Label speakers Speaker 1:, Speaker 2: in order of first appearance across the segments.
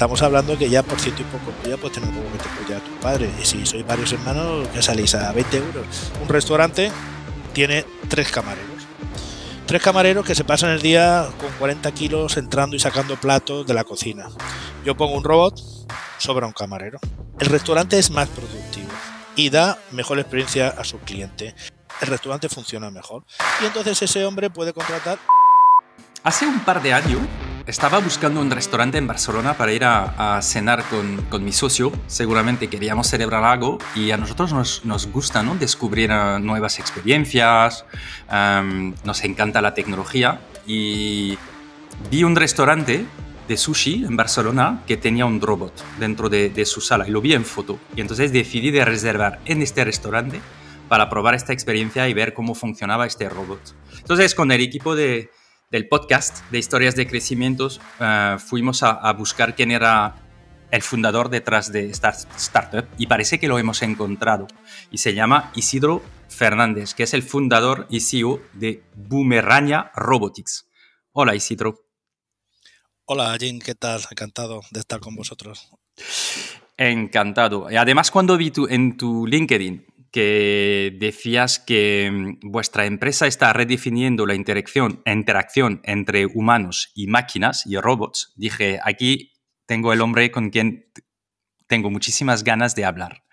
Speaker 1: estamos hablando que ya por ciento y poco pues ya puedes tener un robot que te cuida a tu padre. Y si sois varios hermanos, ya salís a 20 euros. Un restaurante tiene 3 camareros. 3 camareros que se pasan el día con 40 kilos entrando y sacando platos de la cocina. Yo pongo un robot, sobra un camarero. El restaurante es más productivo y da mejor experiencia a su cliente. El restaurante funciona mejor. Y entonces ese hombre puede contratar.
Speaker 2: Hace un par de años estaba buscando un restaurante en Barcelona para ir a cenar con mi socio. Seguramente queríamos celebrar algo y a nosotros nos gusta, ¿no?, descubrir nuevas experiencias, nos encanta la tecnología y vi un restaurante de sushi en Barcelona que tenía un robot dentro de su sala y lo vi en foto. Y entonces decidí de reservar en este restaurante para probar esta experiencia y ver cómo funcionaba este robot. Entonces con el equipo del podcast de Historias de Crecimientos fuimos a buscar quién era el fundador detrás de esta startup y parece que lo hemos encontrado. Y se llama Isidro Fernández, que es el fundador y CEO de Boomerania Robotics. Hola, Isidro.
Speaker 1: Hola, Jim, ¿qué tal? Encantado de estar con vosotros.
Speaker 2: Encantado. Y además, cuando vi en tu LinkedIn que decías que vuestra empresa está redefiniendo la interacción entre humanos y máquinas y robots, dije, aquí tengo el hombre con quien tengo muchísimas ganas de hablar.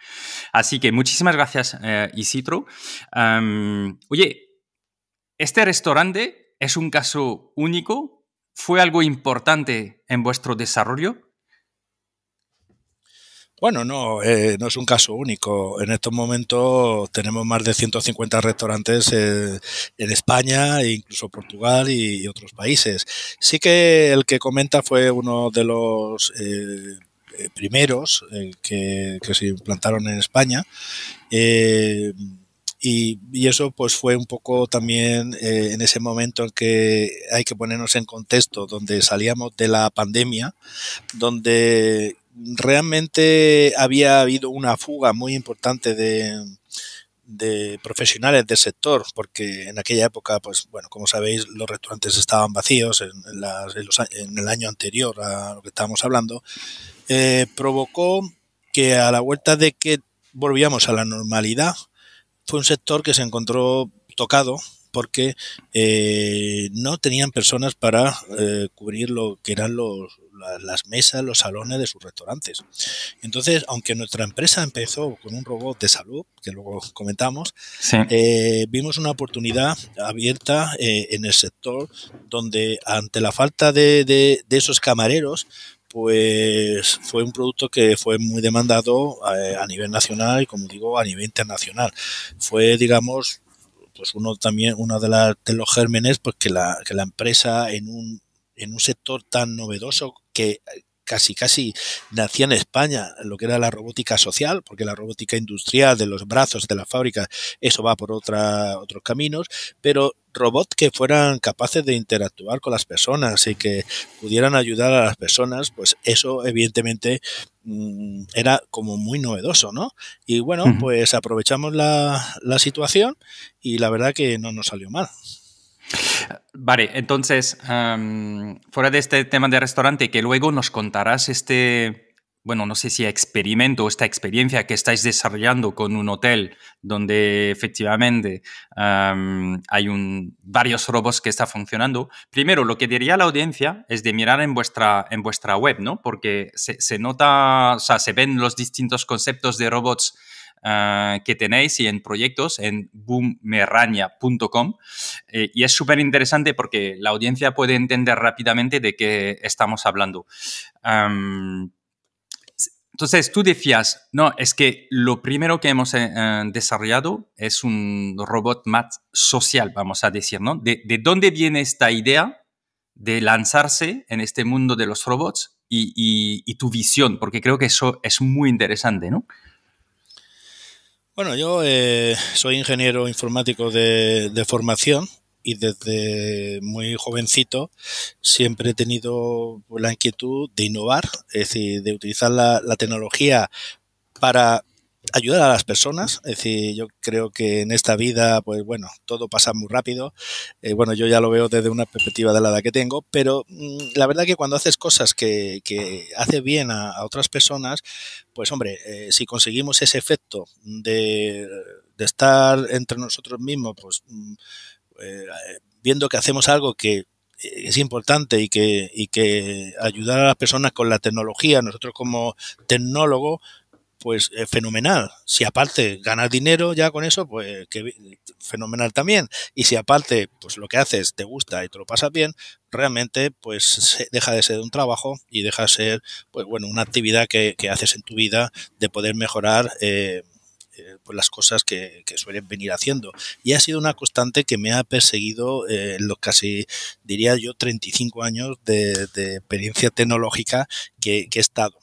Speaker 2: Así que muchísimas gracias, Isidro. Oye, ¿este restaurante es un caso único? ¿Fue algo importante en vuestro desarrollo?
Speaker 1: Bueno, no es un caso único. En estos momentos tenemos más de 150 restaurantes en España, e incluso Portugal y otros países. Sí que el que comenta fue uno de los primeros que se implantaron en España. Y eso pues fue un poco también en ese momento en que hay que ponernos en contexto, donde salíamos de la pandemia, donde realmente había habido una fuga muy importante de profesionales del sector, porque en aquella época, pues bueno, como sabéis, los restaurantes estaban vacíos en el año anterior a lo que estábamos hablando, provocó que a la vuelta de que volvíamos a la normalidad, fue un sector que se encontró tocado porque no tenían personas para cubrir lo que eran las mesas, los salones de sus restaurantes. Entonces, aunque nuestra empresa empezó con un robot de salud, que luego comentamos, sí, vimos una oportunidad abierta en el sector donde ante la falta de esos camareros, pues fue un producto que fue muy demandado a nivel nacional y, como digo, a nivel internacional. Fue, digamos, pues uno de los gérmenes, pues que la empresa en un sector tan novedoso que casi nacía en España, lo que era la robótica social, porque la robótica industrial de los brazos de la fábrica, eso va por otros caminos, pero robots que fueran capaces de interactuar con las personas y que pudieran ayudar a las personas, pues eso evidentemente era como muy novedoso, ¿no? Y bueno, pues aprovechamos la situación y la verdad que no nos salió mal.
Speaker 2: Vale, entonces, fuera de este tema de restaurante, que luego nos contarás bueno, no sé si experimento o esta experiencia que estáis desarrollando con un hotel donde efectivamente hay varios robots que están funcionando. Primero, lo que diría la audiencia es de mirar en vuestra web, ¿no? Porque se nota, o sea, se ven los distintos conceptos de robots que tenéis y en proyectos en boomerania.com y es súper interesante porque la audiencia puede entender rápidamente de qué estamos hablando. Entonces tú decías, no, es que lo primero que hemos desarrollado es un robot más social, vamos a decir, ¿no? ¿De dónde viene esta idea de lanzarse en este mundo de los robots y tu visión? Porque creo que eso es muy interesante, ¿no?
Speaker 1: Bueno, yo soy ingeniero informático de formación y desde muy jovencito siempre he tenido la inquietud de innovar, es decir, de utilizar la tecnología para ayudar a las personas. Es decir, yo creo que en esta vida, pues bueno, todo pasa muy rápido. Bueno, yo ya lo veo desde una perspectiva de la edad que tengo, pero la verdad que cuando haces cosas que hace bien a otras personas, pues hombre, si conseguimos ese efecto de estar entre nosotros mismos, pues eh, viendo que hacemos algo que es importante y que ayudar a las personas con la tecnología, nosotros como tecnólogos, pues fenomenal. Si aparte ganas dinero ya con eso, pues fenomenal también. Y si aparte, pues lo que haces te gusta y te lo pasas bien, realmente pues deja de ser un trabajo y deja de ser, pues bueno, una actividad que haces en tu vida de poder mejorar pues las cosas que suelen venir haciendo. Y ha sido una constante que me ha perseguido los casi, diría yo, 35 años de experiencia tecnológica que he estado.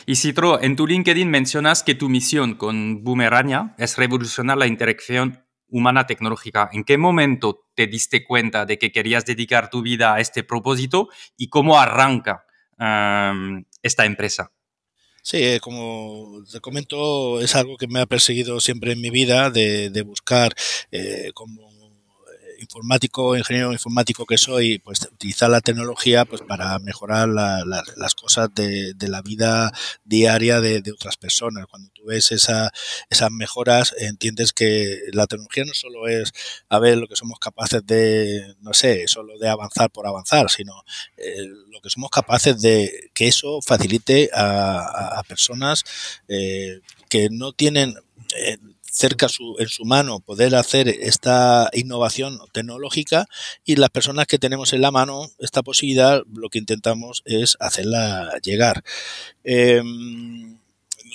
Speaker 2: Isidro, en tu LinkedIn mencionas que tu misión con Boomerania es revolucionar la interacción humana-tecnológica. ¿En qué momento te diste cuenta de que querías dedicar tu vida a este propósito y cómo arranca esta empresa?
Speaker 1: Sí, como te comento, es algo que me ha perseguido siempre en mi vida de buscar como informático, ingeniero informático que soy, pues utilizar la tecnología pues para mejorar las cosas de la vida diaria de otras personas. Cuando tú ves esas mejoras, entiendes que la tecnología no solo es a ver lo que somos capaces de, no sé, solo de avanzar por avanzar, sino lo que somos capaces de que eso facilite a personas que no tienen cerca en su mano poder hacer esta innovación tecnológica, y las personas que tenemos en la mano esta posibilidad lo que intentamos es hacerla llegar.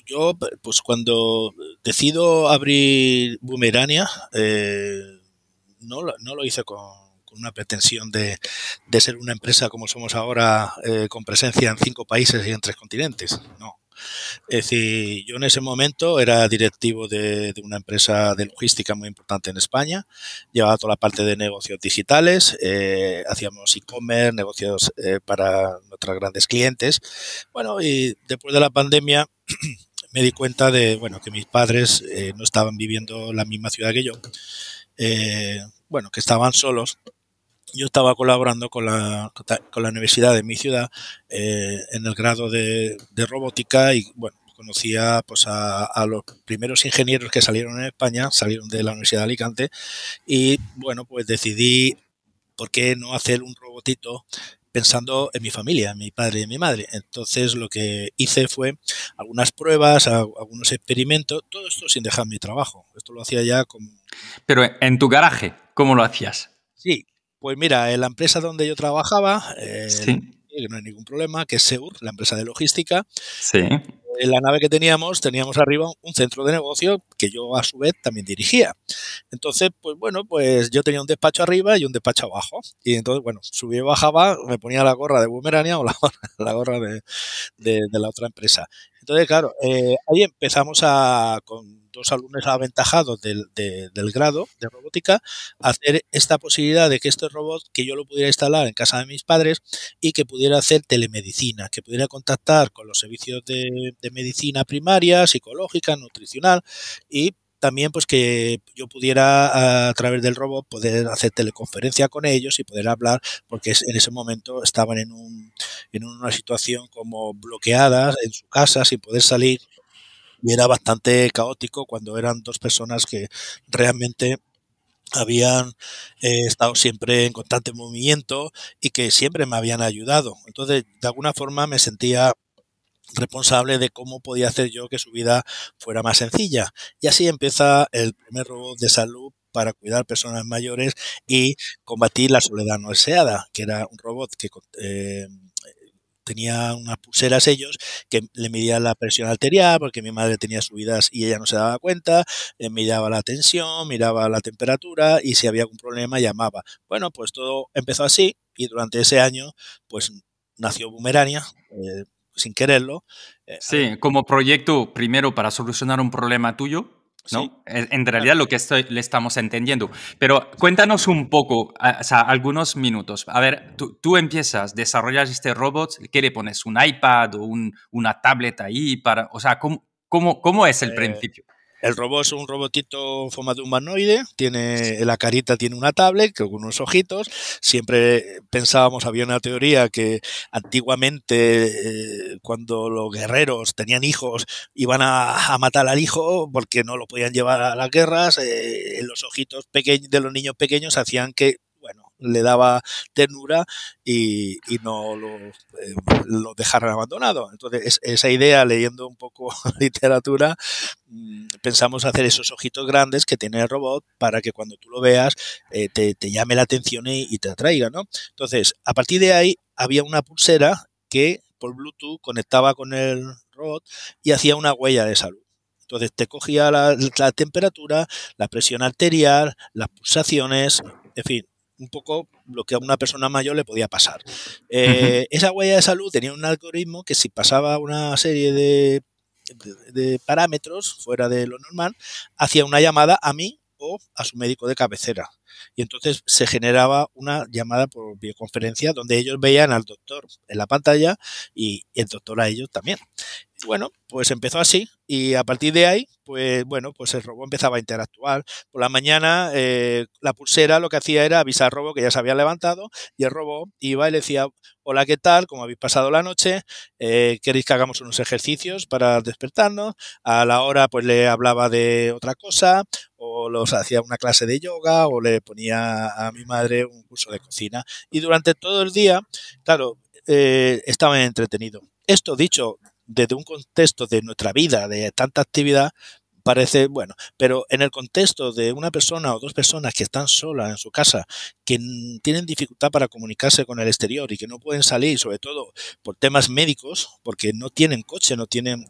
Speaker 1: Yo pues cuando decido abrir Boomerania no lo hice con una pretensión de ser una empresa como somos ahora, con presencia en 5 países y en 3 continentes. No. Es decir, yo en ese momento era directivo de una empresa de logística muy importante en España, llevaba toda la parte de negocios digitales, hacíamos e-commerce, negocios para nuestros grandes clientes. Bueno, y después de la pandemia me di cuenta de, bueno, que mis padres no estaban viviendo en la misma ciudad que yo, bueno, que estaban solos. Yo estaba colaborando con la universidad de mi ciudad en el grado de robótica, y bueno, conocía pues a los primeros ingenieros que salieron en España, salieron de la Universidad de Alicante, y bueno, pues decidí por qué no hacer un robotito pensando en mi familia, en mi padre y en mi madre. Entonces lo que hice fue algunas pruebas, algunos experimentos, todo esto sin dejar mi trabajo. Esto lo hacía ya como...
Speaker 2: Pero en tu garaje, ¿cómo lo hacías?
Speaker 1: Sí, pues mira, en la empresa donde yo trabajaba,
Speaker 2: Sí,
Speaker 1: que no hay ningún problema, que es Seur, la empresa de logística,
Speaker 2: sí.
Speaker 1: en la nave que teníamos arriba un centro de negocio que yo a su vez también dirigía. Entonces, pues bueno, pues yo tenía un despacho arriba y un despacho abajo. Y entonces, bueno, subía y bajaba, me ponía la gorra de Boomerania o la gorra de la otra empresa. Entonces, claro, ahí empezamos con 2 alumnos aventajados del grado de robótica, a hacer esta posibilidad de que este robot, que yo lo pudiera instalar en casa de mis padres y que pudiera hacer telemedicina, que pudiera contactar con los servicios de medicina primaria, psicológica, nutricional, y también pues que yo pudiera a través del robot poder hacer teleconferencia con ellos y poder hablar, porque en ese momento estaban en una situación como bloqueadas en su casa sin poder salir, y era bastante caótico cuando eran 2 personas que realmente habían estado siempre en constante movimiento y que siempre me habían ayudado. Entonces, de alguna forma me sentía responsable de cómo podía hacer yo que su vida fuera más sencilla. Y así empieza el primer robot de salud para cuidar personas mayores y combatir la soledad no deseada, que era un robot que tenía unas pulseras ellos que le medían la presión arterial, porque mi madre tenía subidas y ella no se daba cuenta, miraba la tensión, miraba la temperatura, y si había algún problema llamaba. Bueno, pues todo empezó así, y durante ese año pues nació Boomerania, sin quererlo. A ver,
Speaker 2: Sí, como proyecto primero para solucionar un problema tuyo,
Speaker 1: sí,
Speaker 2: ¿no? En
Speaker 1: claro.
Speaker 2: realidad lo que le estamos entendiendo. Pero cuéntanos un poco, o sea, algunos minutos. A ver, tú empiezas, desarrollas este robot, ¿qué le pones? ¿Un iPad o una tablet ahí? O sea, ¿cómo es el
Speaker 1: Eh,
Speaker 2: principio?
Speaker 1: El robot es un robotito en forma de humanoide, tiene la carita, tiene una tablet con unos ojitos. Siempre pensábamos, había una teoría que antiguamente cuando los guerreros tenían hijos iban a matar al hijo porque no lo podían llevar a las guerras. Los ojitos pequeños de los niños pequeños hacían que bueno, le daba ternura y no lo dejaran abandonado. Entonces, esa idea, leyendo un poco literatura, pensamos hacer esos ojitos grandes que tiene el robot para que cuando tú lo veas te llame la atención y te atraiga, ¿no? Entonces, a partir de ahí había una pulsera que por Bluetooth conectaba con el robot y hacía una huella de salud. Entonces te cogía la temperatura, la presión arterial, las pulsaciones, en fin, un poco lo que a una persona mayor le podía pasar. Esa huella de salud tenía un algoritmo que si pasaba una serie de parámetros fuera de lo normal, hacía una llamada a mí o a su médico de cabecera. Y entonces se generaba una llamada por videoconferencia donde ellos veían al doctor en la pantalla y el doctor a ellos también. Bueno, pues empezó así y a partir de ahí, pues bueno, pues el robot empezaba a interactuar. Por la mañana la pulsera lo que hacía era avisar al robot que ya se había levantado y el robot iba y le decía, hola, ¿qué tal? ¿Cómo habéis pasado la noche? ¿Queréis que hagamos unos ejercicios para despertarnos? A la hora pues le hablaba de otra cosa o los hacía una clase de yoga o le ponía a mi madre un curso de cocina. Y durante todo el día, claro, estaba entretenido. Esto dicho desde un contexto de nuestra vida, de tanta actividad, parece bueno, pero en el contexto de una persona o dos personas que están solas en su casa, que tienen dificultad para comunicarse con el exterior y que no pueden salir, sobre todo por temas médicos, porque no tienen coche, no tienen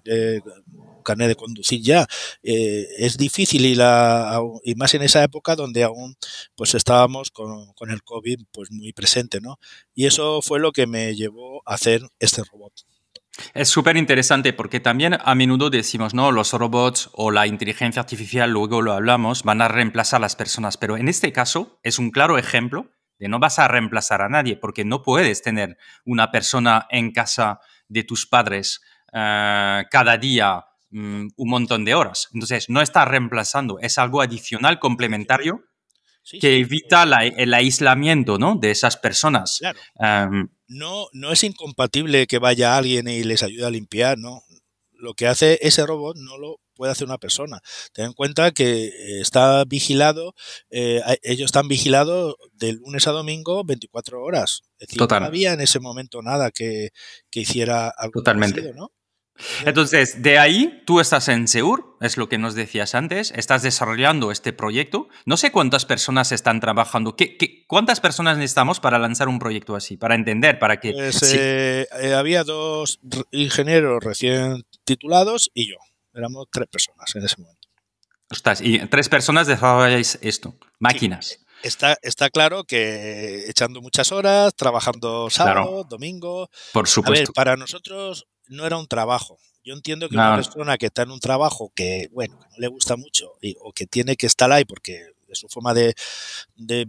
Speaker 1: carnet de conducir ya, es difícil y más en esa época donde aún pues estábamos con el COVID pues muy presente, ¿no? Y eso fue lo que me llevó a hacer este robot.
Speaker 2: Es súper interesante porque también a menudo decimos, ¿no? Los robots o la inteligencia artificial, luego lo hablamos, van a reemplazar a las personas. Pero en este caso es un claro ejemplo de no vas a reemplazar a nadie porque no puedes tener una persona en casa de tus padres cada día un montón de horas. Entonces, no estás reemplazando, es algo adicional, complementario,
Speaker 1: sí,
Speaker 2: que
Speaker 1: sí.
Speaker 2: evita el aislamiento, ¿no? De esas personas.
Speaker 1: Claro. No es incompatible que vaya alguien y les ayude a limpiar, ¿no? Lo que hace ese robot no lo puede hacer una persona. Ten en cuenta que está vigilado, ellos están vigilados de lunes a domingo 24 horas. Es decir, no
Speaker 2: Total.
Speaker 1: había en ese momento nada que hiciera algo
Speaker 2: Totalmente.
Speaker 1: parecido, ¿no?
Speaker 2: Entonces, de ahí tú estás en Seur, es lo que nos decías antes, estás desarrollando este proyecto. No sé cuántas personas están trabajando. ¿Cuántas personas necesitamos para lanzar un proyecto así? Para entender, para que...
Speaker 1: Pues
Speaker 2: Sí.
Speaker 1: había dos ingenieros recién titulados y yo. Éramos 3 personas en ese momento.
Speaker 2: Ostras, y 3 personas desarrolláis esto,
Speaker 1: Sí.
Speaker 2: máquinas.
Speaker 1: Está claro que echando muchas horas, trabajando sábado,
Speaker 2: Claro,
Speaker 1: domingo.
Speaker 2: por
Speaker 1: A ver,
Speaker 2: supuesto.
Speaker 1: para nosotros no era un trabajo. Yo entiendo que una
Speaker 2: No,
Speaker 1: persona que está en un trabajo que, bueno, que no le gusta mucho o que tiene que estar ahí porque es su forma de, de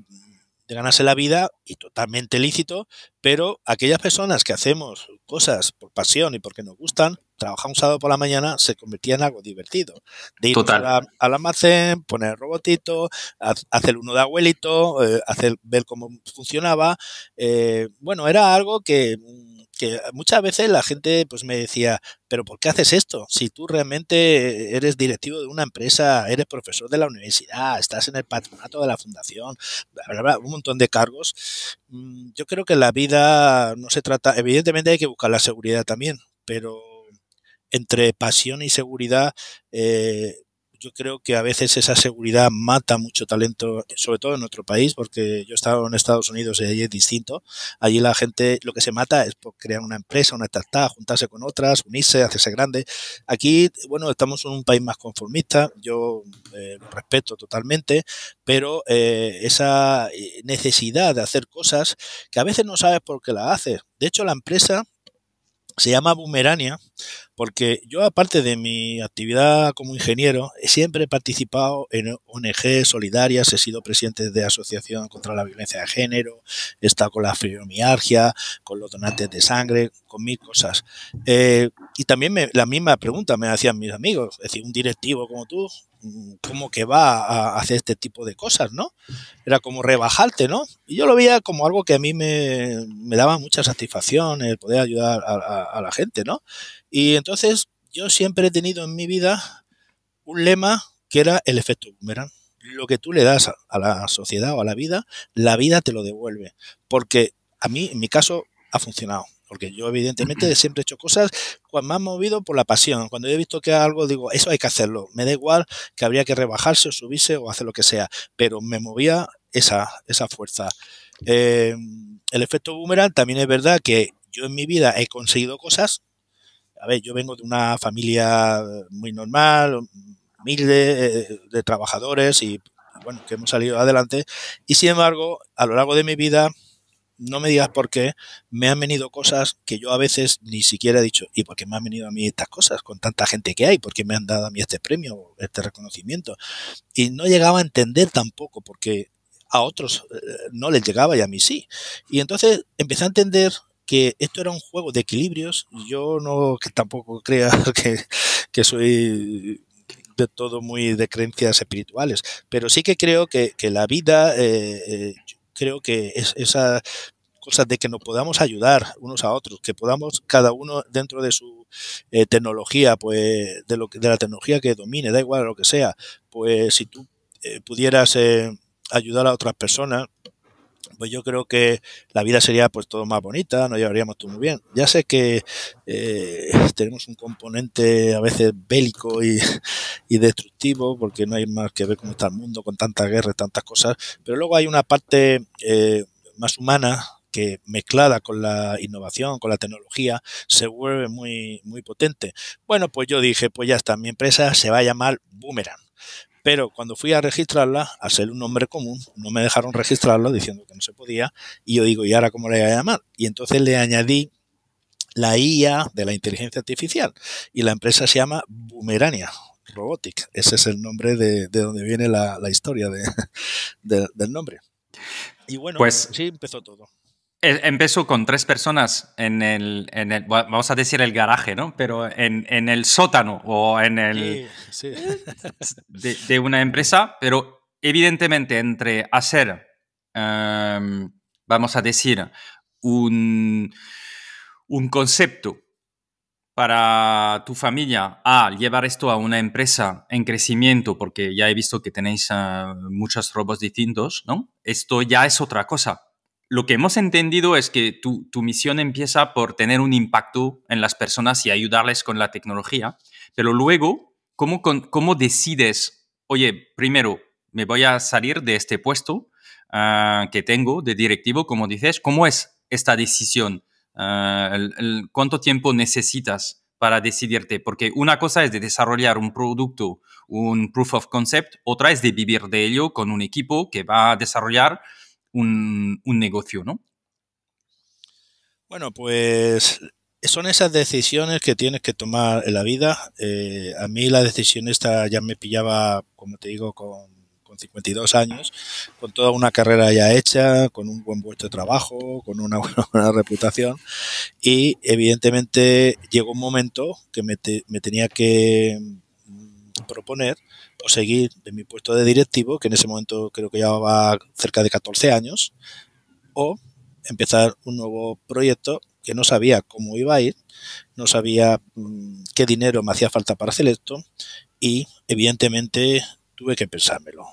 Speaker 1: ganarse la vida y totalmente lícito, pero aquellas personas que hacemos cosas por pasión y porque nos gustan, trabajar un sábado por la mañana se convertía en algo divertido. De irnos
Speaker 2: total.
Speaker 1: al almacén, poner el robotito, hacer uno de abuelito, ver cómo funcionaba. Bueno, era algo que muchas veces la gente pues me decía, pero ¿por qué haces esto? Si tú realmente eres directivo de una empresa, eres profesor de la universidad, estás en el patronato de la fundación, bla, bla, un montón de cargos. Yo creo que la vida no se trata, evidentemente hay que buscar la seguridad también, pero entre pasión y seguridad, yo creo que a veces esa seguridad mata mucho talento, sobre todo en nuestro país, porque yo he estado en Estados Unidos y allí es distinto. Allí la gente lo que se mata es por crear una empresa, una startup, juntarse con otras, unirse, hacerse grande. Aquí, bueno, estamos en un país más conformista, yo lo respeto totalmente, pero esa necesidad de hacer cosas que a veces no sabes por qué la haces. De hecho, la empresa se llama Boomerania porque yo, aparte de mi actividad como ingeniero, siempre he participado en ONG solidarias, he sido presidente de Asociación contra la Violencia de Género, he estado con la fibromialgia, con los donantes de sangre, con 1000 cosas. Y también la misma pregunta me hacían mis amigos, es decir, un directivo como tú, ¿cómo que va a hacer este tipo de cosas, no? Era como rebajarte, ¿no? Y yo lo veía como algo que a mí me daba mucha satisfacción, el poder ayudar a la gente, ¿no? Y entonces yo siempre he tenido en mi vida un lema que era el efecto boomerang. Lo que tú le das a la sociedad o a la vida te lo devuelve. Porque a mí, en mi caso, ha funcionado. Porque yo, evidentemente, siempre he hecho cosas cuando me han movido por la pasión. Cuando yo he visto que algo, digo, eso hay que hacerlo. Me da igual que habría que rebajarse o subirse o hacer lo que sea. Pero me movía esa fuerza. El efecto boomerang también es verdad que yo en mi vida he conseguido cosas. A ver, yo vengo de una familia muy normal, humilde, de trabajadores y bueno, que hemos salido adelante. Y sin embargo, a lo largo de mi vida, no me digas por qué, me han venido cosas que yo a veces ni siquiera he dicho, ¿y por qué me han venido a mí estas cosas con tanta gente que hay? ¿Por qué me han dado a mí este premio, este reconocimiento? Y no llegaba a entender tampoco, porque a otros no les llegaba y a mí sí. Y entonces empecé a entender que esto era un juego de equilibrios. Yo no que tampoco crea que soy de todo muy de creencias espirituales, pero sí que creo que la vida, creo que es esa cosas de que nos podamos ayudar unos a otros, que podamos cada uno dentro de su tecnología, pues de la tecnología que domine, da igual lo que sea, pues si tú pudieras ayudar a otras personas, pues yo creo que la vida sería pues todo más bonita, nos llevaríamos todo muy bien. Ya sé que tenemos un componente a veces bélico y destructivo, porque no hay más que ver cómo está el mundo con tanta guerra y tantas cosas, pero luego hay una parte más humana que mezclada con la innovación, con la tecnología, se vuelve muy, muy potente. Bueno, pues yo dije, pues ya está, mi empresa se va a llamar Boomerang. Pero cuando fui a registrarla, al ser un nombre común, no me dejaron registrarlo diciendo que no se podía. Y yo digo, ¿y ahora cómo le voy a llamar? Y entonces le añadí la IA de la inteligencia artificial. Y la empresa se llama Boomerania Robotics. Ese es el nombre de donde viene la historia del nombre. Y bueno, pues sí empezó todo.
Speaker 2: Empezó con 3 personas vamos a decir el garaje, ¿no? Pero en el sótano o en el...
Speaker 1: Sí.
Speaker 2: De una empresa, pero evidentemente entre hacer, vamos a decir, un concepto para tu familia a llevar esto a una empresa en crecimiento, porque ya he visto que tenéis muchos robots distintos, ¿no? Esto ya es otra cosa. Lo que hemos entendido es que tu misión empieza por tener un impacto en las personas y ayudarles con la tecnología, pero luego, ¿cómo decides, oye, primero me voy a salir de este puesto que tengo de directivo, como dices? ¿Cómo es esta decisión? ¿Cuánto tiempo necesitas para decidirte? Porque una cosa es de desarrollar un producto, un proof of concept, otra es de vivir de ello con un equipo que va a desarrollar un negocio, ¿no?
Speaker 1: Bueno, pues son esas decisiones que tienes que tomar en la vida. A mí la decisión esta ya me pillaba, como te digo, con 52 años, con toda una carrera ya hecha, con un buen puesto de trabajo, con una buena reputación y evidentemente llegó un momento que me tenía que proponer o seguir de mi puesto de directivo, que en ese momento creo que llevaba cerca de 14 años, o empezar un nuevo proyecto que no sabía cómo iba a ir, no sabía qué dinero me hacía falta para hacer esto y evidentemente tuve que pensármelo.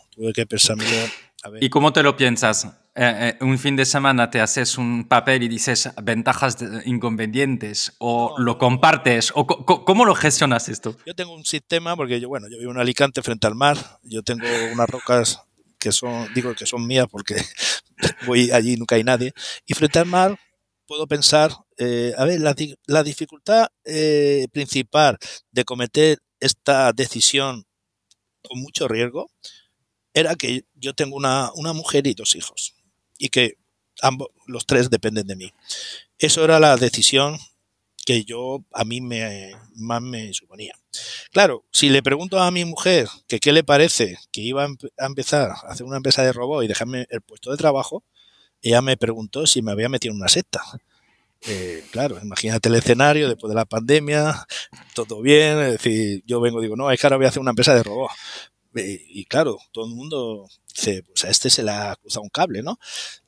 Speaker 1: A ver.
Speaker 2: ¿Y cómo te lo piensas? Un fin de semana te haces un papel y dices ventajas inconvenientes o no, lo compartes o ¿cómo lo gestionas esto?
Speaker 1: Yo tengo un sistema porque yo vivo en Alicante frente al mar, yo tengo unas rocas que son mías porque voy allí y nunca hay nadie y frente al mar puedo pensar, a ver, la dificultad principal de cometer esta decisión con mucho riesgo era que yo tengo una mujer y 2 hijos y que los 3 dependen de mí. Eso era la decisión que a mí más me suponía. Claro, si le pregunto a mi mujer que qué le parece que iba a empezar a hacer una empresa de robot y dejarme el puesto de trabajo, ella me preguntó si me había metido en una secta. Claro, imagínate el escenario después de la pandemia, todo bien, es decir, yo digo, no, es que ahora voy a hacer una empresa de robots. Y claro, todo el mundo dice, pues a este se le ha cruzado un cable, ¿no?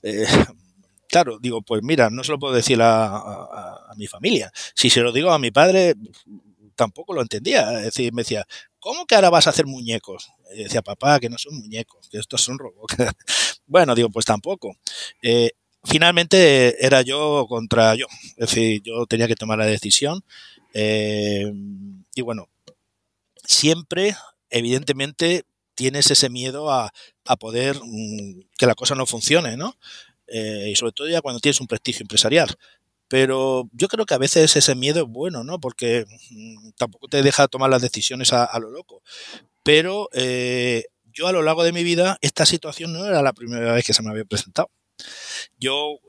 Speaker 1: Eh, claro, digo, pues mira, no se lo puedo decir a mi familia. Si se lo digo a mi padre, tampoco lo entendía. Es decir, me decía, ¿cómo que ahora vas a hacer muñecos? Y decía, papá, que no son muñecos, que estos son robots. Bueno, digo, pues tampoco. Finalmente era yo contra yo. Es decir, yo tenía que tomar la decisión. Y bueno, siempre, evidentemente, tienes ese miedo a poder que la cosa no funcione, ¿no? Y sobre todo ya cuando tienes un prestigio empresarial. Pero yo creo que a veces ese miedo es bueno, ¿no? Porque tampoco te deja tomar las decisiones a lo loco. Pero yo a lo largo de mi vida, esta situación no era la primera vez que se me había presentado. Yo,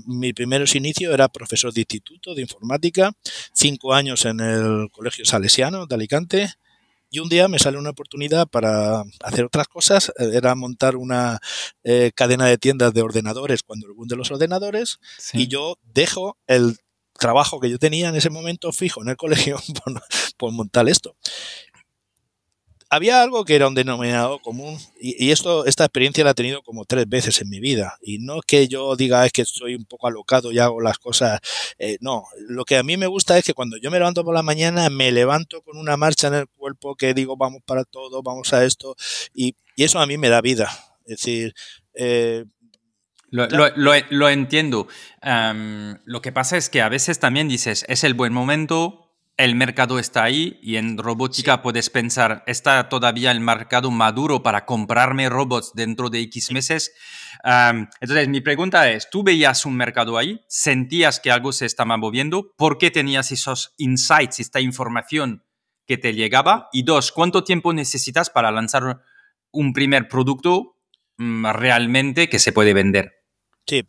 Speaker 1: mi primeros inicios era profesor de instituto de informática, 5 años en el Colegio Salesiano de Alicante, y un día me sale una oportunidad para hacer otras cosas, era montar una cadena de tiendas de ordenadores cuando el boom de los ordenadores, y yo dejo el trabajo que yo tenía en ese momento fijo en el colegio por montar esto. Había algo que era un denominador común y esta experiencia la he tenido como 3 veces en mi vida. Y no es que yo diga es que soy un poco alocado y hago las cosas. No, lo que a mí me gusta es que cuando yo me levanto por la mañana me levanto con una marcha en el cuerpo que digo vamos para todo, vamos a esto. Y eso a mí me da vida. Es decir...
Speaker 2: Lo entiendo. Lo que pasa es que a veces también dices, es el buen momento, el mercado está ahí y en robótica sí. Puedes pensar, ¿está todavía el mercado maduro para comprarme robots dentro de X meses? Entonces, mi pregunta es, ¿tú veías un mercado ahí? ¿Sentías que algo se estaba moviendo? ¿Por qué tenías esos insights, esta información que te llegaba? Y 2, ¿cuánto tiempo necesitas para lanzar un primer producto realmente que se puede vender?
Speaker 1: Sí,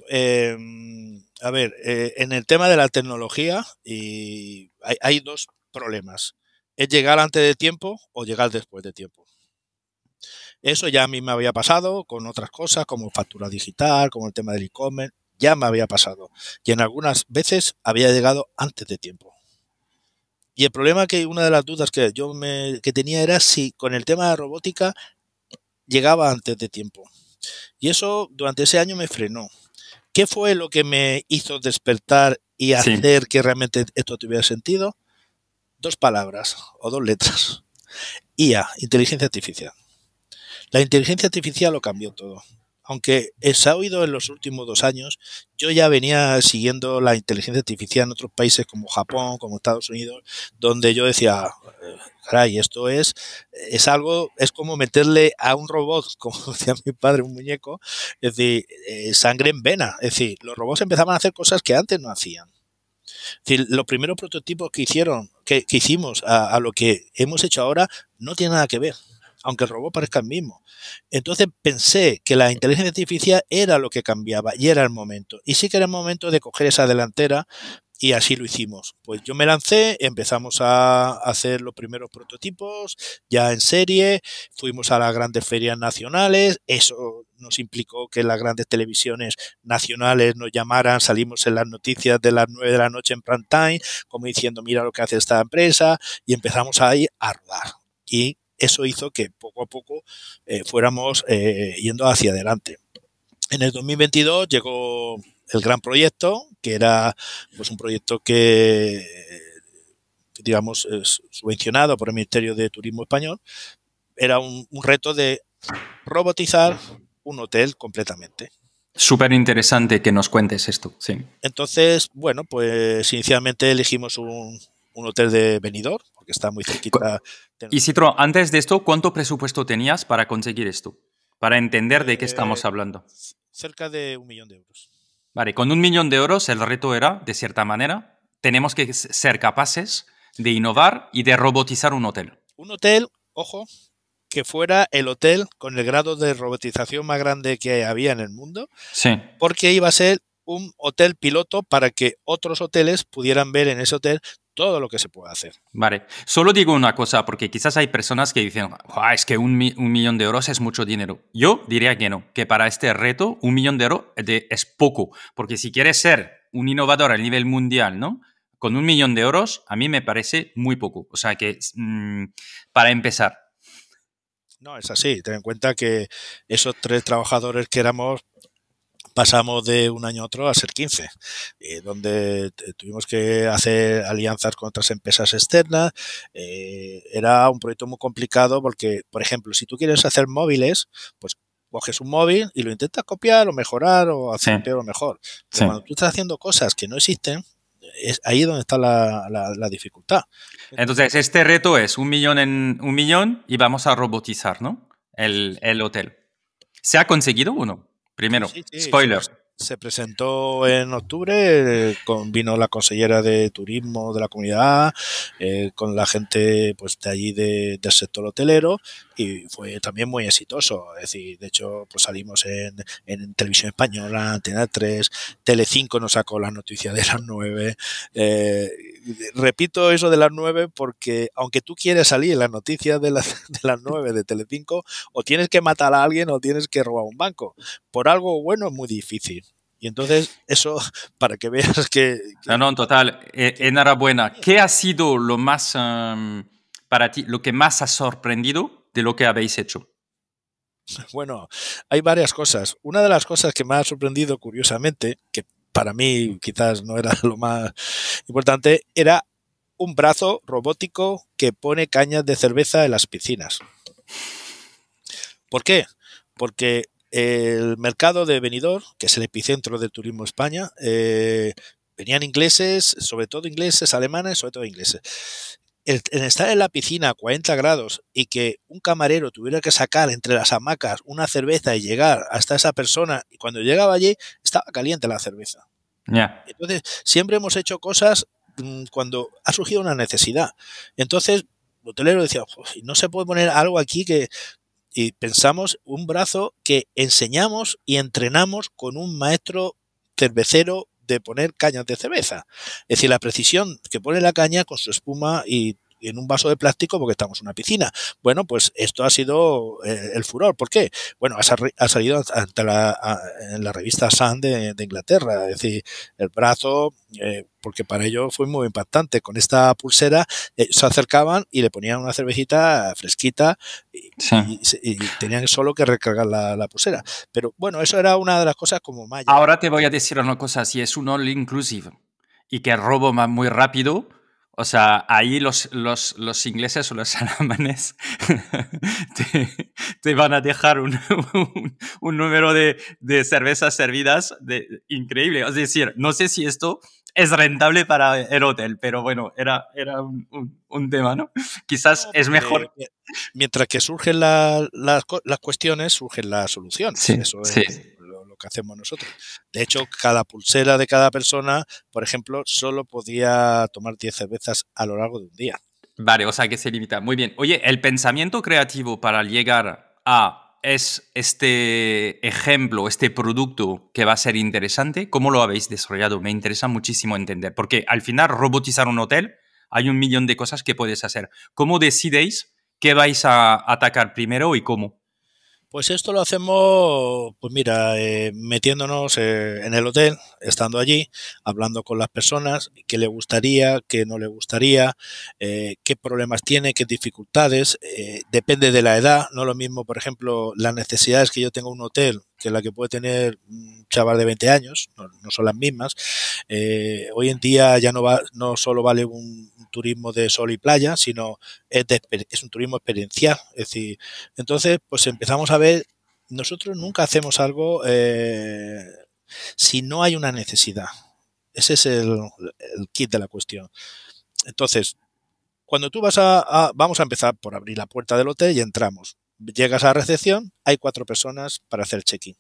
Speaker 1: a ver, en el tema de la tecnología hay 2 problemas. Es llegar antes de tiempo o llegar después de tiempo. Eso ya a mí me había pasado con otras cosas como factura digital, como el tema del e-commerce, ya me había pasado. Y en algunas veces había llegado antes de tiempo. Y el problema que una de las dudas que yo que tenía era si con el tema de robótica llegaba antes de tiempo. Y eso durante ese año me frenó. ¿Qué fue lo que me hizo despertar y hacer que realmente esto tuviera sentido? 2 palabras o 2 letras. IA, inteligencia artificial. La inteligencia artificial lo cambió todo. Aunque se ha oído en los últimos 2 años, yo ya venía siguiendo la inteligencia artificial en otros países como Japón, como Estados Unidos, donde yo decía, caray, esto es algo, es como meterle a un robot, como decía mi padre, un muñeco, es decir, sangre en vena. Es decir, los robots empezaban a hacer cosas que antes no hacían. Es decir, los primeros prototipos que hicimos a lo que hemos hecho ahora no tiene nada que ver, aunque el robot parezca el mismo. Entonces pensé que la inteligencia artificial era lo que cambiaba y era el momento. Y sí que era el momento de coger esa delantera y así lo hicimos. Pues yo me lancé, empezamos a hacer los primeros prototipos ya en serie, fuimos a las grandes ferias nacionales, eso nos implicó que las grandes televisiones nacionales nos llamaran, salimos en las noticias de las 9 de la noche en prime time, como diciendo mira lo que hace esta empresa y empezamos ahí a rodar. Y eso hizo que poco a poco fuéramos yendo hacia adelante. En el 2022 llegó el gran proyecto, que era pues un proyecto que, digamos, es subvencionado por el Ministerio de Turismo Español. Era un reto de robotizar un hotel completamente.
Speaker 2: Súper interesante que nos cuentes esto, sí.
Speaker 1: Entonces, bueno, pues inicialmente elegimos un hotel de Benidorm, porque está muy cerquita.
Speaker 2: Isidro, antes de esto, ¿cuánto presupuesto tenías para conseguir esto? Para entender de qué estamos hablando.
Speaker 1: Cerca de 1 millón de euros.
Speaker 2: Vale, con 1 millón de euros el reto era, de cierta manera, tenemos que ser capaces de innovar y de robotizar un hotel.
Speaker 1: Un hotel, ojo, que fuera el hotel con el grado de robotización más grande que había en el mundo.
Speaker 2: Sí.
Speaker 1: Porque iba a ser un hotel piloto para que otros hoteles pudieran ver en ese hotel todo lo que se puede hacer.
Speaker 2: Vale, solo digo una cosa, porque quizás hay personas que dicen, es que 1 millón de euros es mucho dinero. Yo diría que no, que para este reto 1 millón de euros es poco, porque si quieres ser un innovador a nivel mundial, ¿no? Con 1 millón de euros a mí me parece muy poco. O sea que para empezar.
Speaker 1: No, es así. Ten en cuenta que esos 3 trabajadores que éramos pasamos de un año a otro a ser 15, donde tuvimos que hacer alianzas con otras empresas externas. Era un proyecto muy complicado porque, por ejemplo, si tú quieres hacer móviles, pues coges un móvil y lo intentas copiar o mejorar o
Speaker 2: Sí,
Speaker 1: hacerlo peor o mejor. Pero
Speaker 2: sí.
Speaker 1: cuando tú estás haciendo cosas que no existen, es ahí donde está la dificultad. Entonces,
Speaker 2: Entonces, este reto es 1 millón en 1 millón y vamos a robotizar, ¿no? El hotel. ¿Se ha conseguido o no?
Speaker 1: sí,
Speaker 2: Primero,
Speaker 1: sí, sí,
Speaker 2: spoiler.
Speaker 1: se presentó en octubre, vino la consellera de turismo de la comunidad, con la gente pues de allí del sector hotelero y fue también muy exitoso. Es decir, de hecho, pues salimos en Televisión Española, Antena 3, Telecinco nos sacó la noticia de las 9. Eh, Repito eso de las 9 porque aunque tú quieres salir en las noticias de las 9 de Telecinco, o tienes que matar a alguien o tienes que robar un banco. Por algo bueno es muy difícil. Y entonces, eso, para que veas
Speaker 2: No, no, en total. Enhorabuena. ¿Qué ha sido lo más, para ti, lo que más ha sorprendido de lo que habéis hecho?
Speaker 1: bueno, hay varias cosas. Una de las cosas que me ha sorprendido, curiosamente, que para mí quizás no era lo más importante, era un brazo robótico que pone cañas de cerveza en las piscinas. ¿Por qué? Porque el mercado de Benidorm, que es el epicentro del turismo en España, venían ingleses, sobre todo ingleses, alemanes, sobre todo ingleses. En estar en la piscina a 40 grados y que un camarero tuviera que sacar entre las hamacas una cerveza y llegar hasta esa persona, y cuando llegaba allí estaba caliente la cerveza.
Speaker 2: Ya.
Speaker 1: Entonces, siempre hemos hecho cosas cuando ha surgido una necesidad. Entonces, el hotelero decía, no se puede poner algo aquí que... Y pensamos un brazo que enseñamos y entrenamos con un maestro cervecero de poner cañas de cerveza. Es decir, la precisión que pone la caña con su espuma y en un vaso de plástico porque estamos en una piscina. Bueno, pues esto ha sido el furor. ¿Por qué? Bueno, ha salido en la revista Sun de Inglaterra. Es decir, el brazo, porque para ellos fue muy impactante. Con esta pulsera se acercaban y le ponían una cervecita fresquita
Speaker 2: Sí.
Speaker 1: y tenían solo que recargar la pulsera. Pero bueno, eso era una de las cosas como más llamativas.
Speaker 2: Ahora te voy a decir una cosa, si es un all inclusive y que robo muy rápido, o sea, ahí los ingleses o los alemanes te van a dejar un número de cervezas servidas increíble. Es decir, no sé si esto es rentable para el hotel, pero bueno, era un tema, ¿no? Quizás
Speaker 1: No,
Speaker 2: es
Speaker 1: porque
Speaker 2: mejor.
Speaker 1: mientras que surgen las cuestiones, surgen las soluciones.
Speaker 2: Sí,
Speaker 1: Eso
Speaker 2: sí.
Speaker 1: es lo que hacemos nosotros. De hecho, cada pulsera de cada persona, por ejemplo, solo podía tomar 10 cervezas a lo largo de un día.
Speaker 2: Vale, o sea que se limita. Muy bien. Oye, el pensamiento creativo para llegar a este ejemplo, este producto que va a ser interesante, ¿cómo lo habéis desarrollado? Me interesa muchísimo entender, porque al final robotizar un hotel, hay 1 millón de cosas que puedes hacer. ¿Cómo decidéis qué vais a atacar primero y cómo?
Speaker 1: Pues esto lo hacemos, pues mira, metiéndonos en el hotel, estando allí, hablando con las personas, qué le gustaría, qué no le gustaría, qué problemas tiene, qué dificultades, depende de la edad, no lo mismo, por ejemplo, las necesidades que yo tengo en un hotel que la que puede tener un chaval de 20 años, no son las mismas. Hoy en día ya no solo vale un turismo de sol y playa, sino es un turismo experiencial, es decir, entonces, pues empezamos a ver, nosotros nunca hacemos algo si no hay una necesidad. Ese es el kit de la cuestión. Entonces, cuando tú vamos a empezar por abrir la puerta del hotel y entramos. Llegas a la recepción, hay 4 personas para hacer check-in.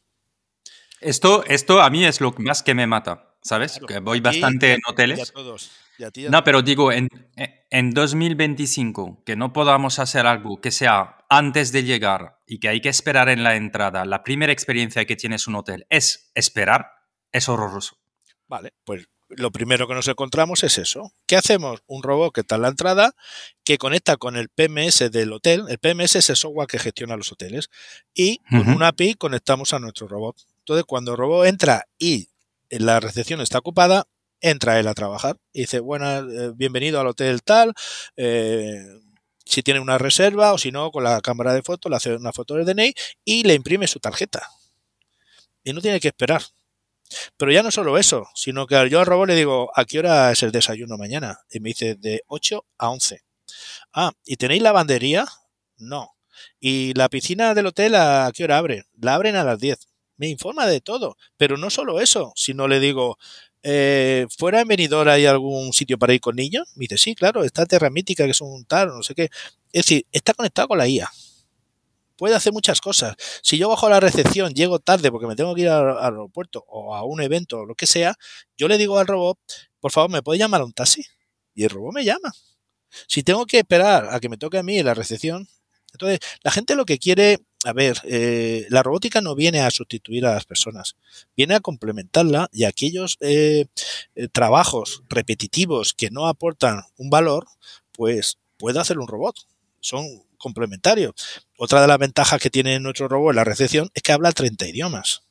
Speaker 2: Esto a mí es lo más que me mata, ¿sabes?
Speaker 1: Claro,
Speaker 2: Que
Speaker 1: y a
Speaker 2: voy
Speaker 1: ti
Speaker 2: bastante en
Speaker 1: y a
Speaker 2: hoteles.
Speaker 1: todos. Y a ti y a
Speaker 2: No,
Speaker 1: todos.
Speaker 2: pero digo, en 2025, que no podamos hacer algo que sea antes de llegar y que hay que esperar en la entrada, la primera experiencia que tienes un hotel es esperar, es horroroso.
Speaker 1: Vale, pues lo primero que nos encontramos es eso. ¿Qué hacemos? Un robot que está en la entrada, que conecta con el PMS del hotel. El PMS es el software que gestiona los hoteles. Y con
Speaker 2: Ujú.
Speaker 1: una API conectamos a nuestro robot. Entonces, cuando el robot entra y la recepción está ocupada, entra él a trabajar y dice, buenas, bienvenido al hotel tal. Eh, si tiene una reserva o si no, con la cámara de fotos le hace una foto del DNI y le imprime su tarjeta. Y no tiene que esperar. Pero ya no solo eso, sino que yo al robot le digo, ¿a qué hora es el desayuno mañana? Y me dice, de 8 a 11. Ah, ¿y tenéis lavandería? No. ¿Y la piscina del hotel a qué hora abre? La abren a las 10. Me informa de todo. Pero no solo eso, sino le digo, ¿fuera en Benidorm hay algún sitio para ir con niños? Me dice, sí, claro, está Terra Mítica, que es un tal, no sé qué. Es decir, está conectado con la IA. Puede hacer muchas cosas. Si yo bajo a la recepción, llego tarde porque me tengo que ir al aeropuerto o a un evento o lo que sea, yo le digo al robot, por favor, ¿me puede llamar a un taxi? Y el robot me llama. Si tengo que esperar a que me toque a mí en la recepción, entonces la gente lo que quiere, a ver, la robótica no viene a sustituir a las personas, viene a complementarla y aquellos trabajos repetitivos que no aportan un valor, pues puede hacer un robot. Son complementarios. Otra de las ventajas que tiene nuestro robot en la recepción es que habla 30 idiomas.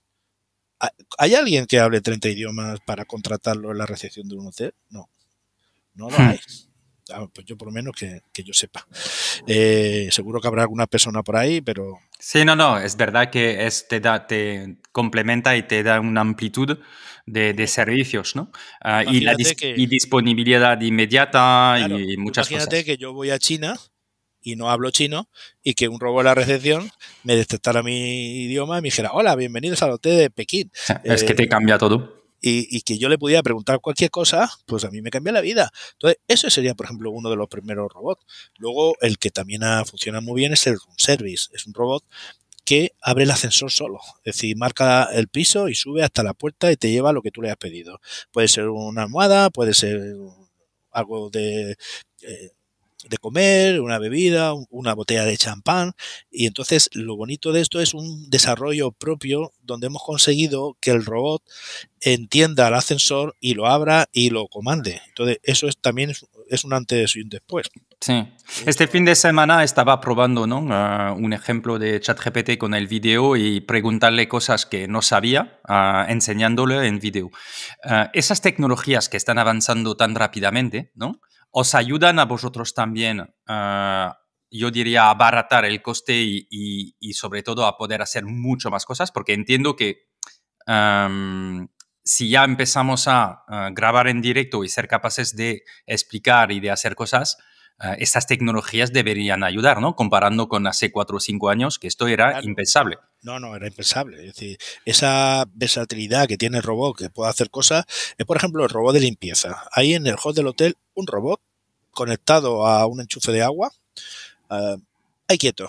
Speaker 1: ¿Hay alguien que hable 30 idiomas para contratarlo en la recepción de un hotel? No, no lo hay. Pues yo por lo menos que yo sepa. Seguro que habrá alguna persona por ahí, pero...
Speaker 2: Sí, no, es verdad que te complementa y te da una amplitud de servicios, ¿no? Y disponibilidad inmediata,
Speaker 1: claro,
Speaker 2: y muchas cosas.
Speaker 1: Imagínate que yo voy a China y no hablo chino y que un robot en la recepción me detectara mi idioma y me dijera, hola, bienvenidos al hotel de Pekín.
Speaker 2: Es que te cambia todo.
Speaker 1: Y que yo le pudiera preguntar cualquier cosa, pues a mí me cambia la vida. Entonces, eso sería, por ejemplo, uno de los primeros robots. Luego, el que también funciona muy bien es el room service. Es un robot que abre el ascensor solo. Es decir, marca el piso y sube hasta la puerta y te lleva lo que tú le has pedido. Puede ser una almohada, puede ser algo de comer, una bebida, una botella de champán. Y entonces lo bonito de esto es un desarrollo propio donde hemos conseguido que el robot entienda el ascensor y lo abra y lo comande. Entonces eso también es un antes y un después.
Speaker 2: Sí. Este fin de semana estaba probando, ¿no? Un ejemplo de ChatGPT con el video y preguntarle cosas que no sabía, enseñándole en video. Esas tecnologías que están avanzando tan rápidamente, ¿no? ¿Os ayudan a vosotros también, yo diría, a abaratar el coste y sobre todo a poder hacer mucho más cosas? Porque entiendo que si ya empezamos a grabar en directo y ser capaces de explicar y de hacer cosas, estas tecnologías deberían ayudar, ¿no? Comparando con hace 4 o 5 años, que esto era impensable.
Speaker 1: No, era impensable. Es decir, esa versatilidad que tiene el robot, que puede hacer cosas, es por ejemplo el robot de limpieza. Hay en el hall del hotel un robot conectado a un enchufe de agua, ahí quieto.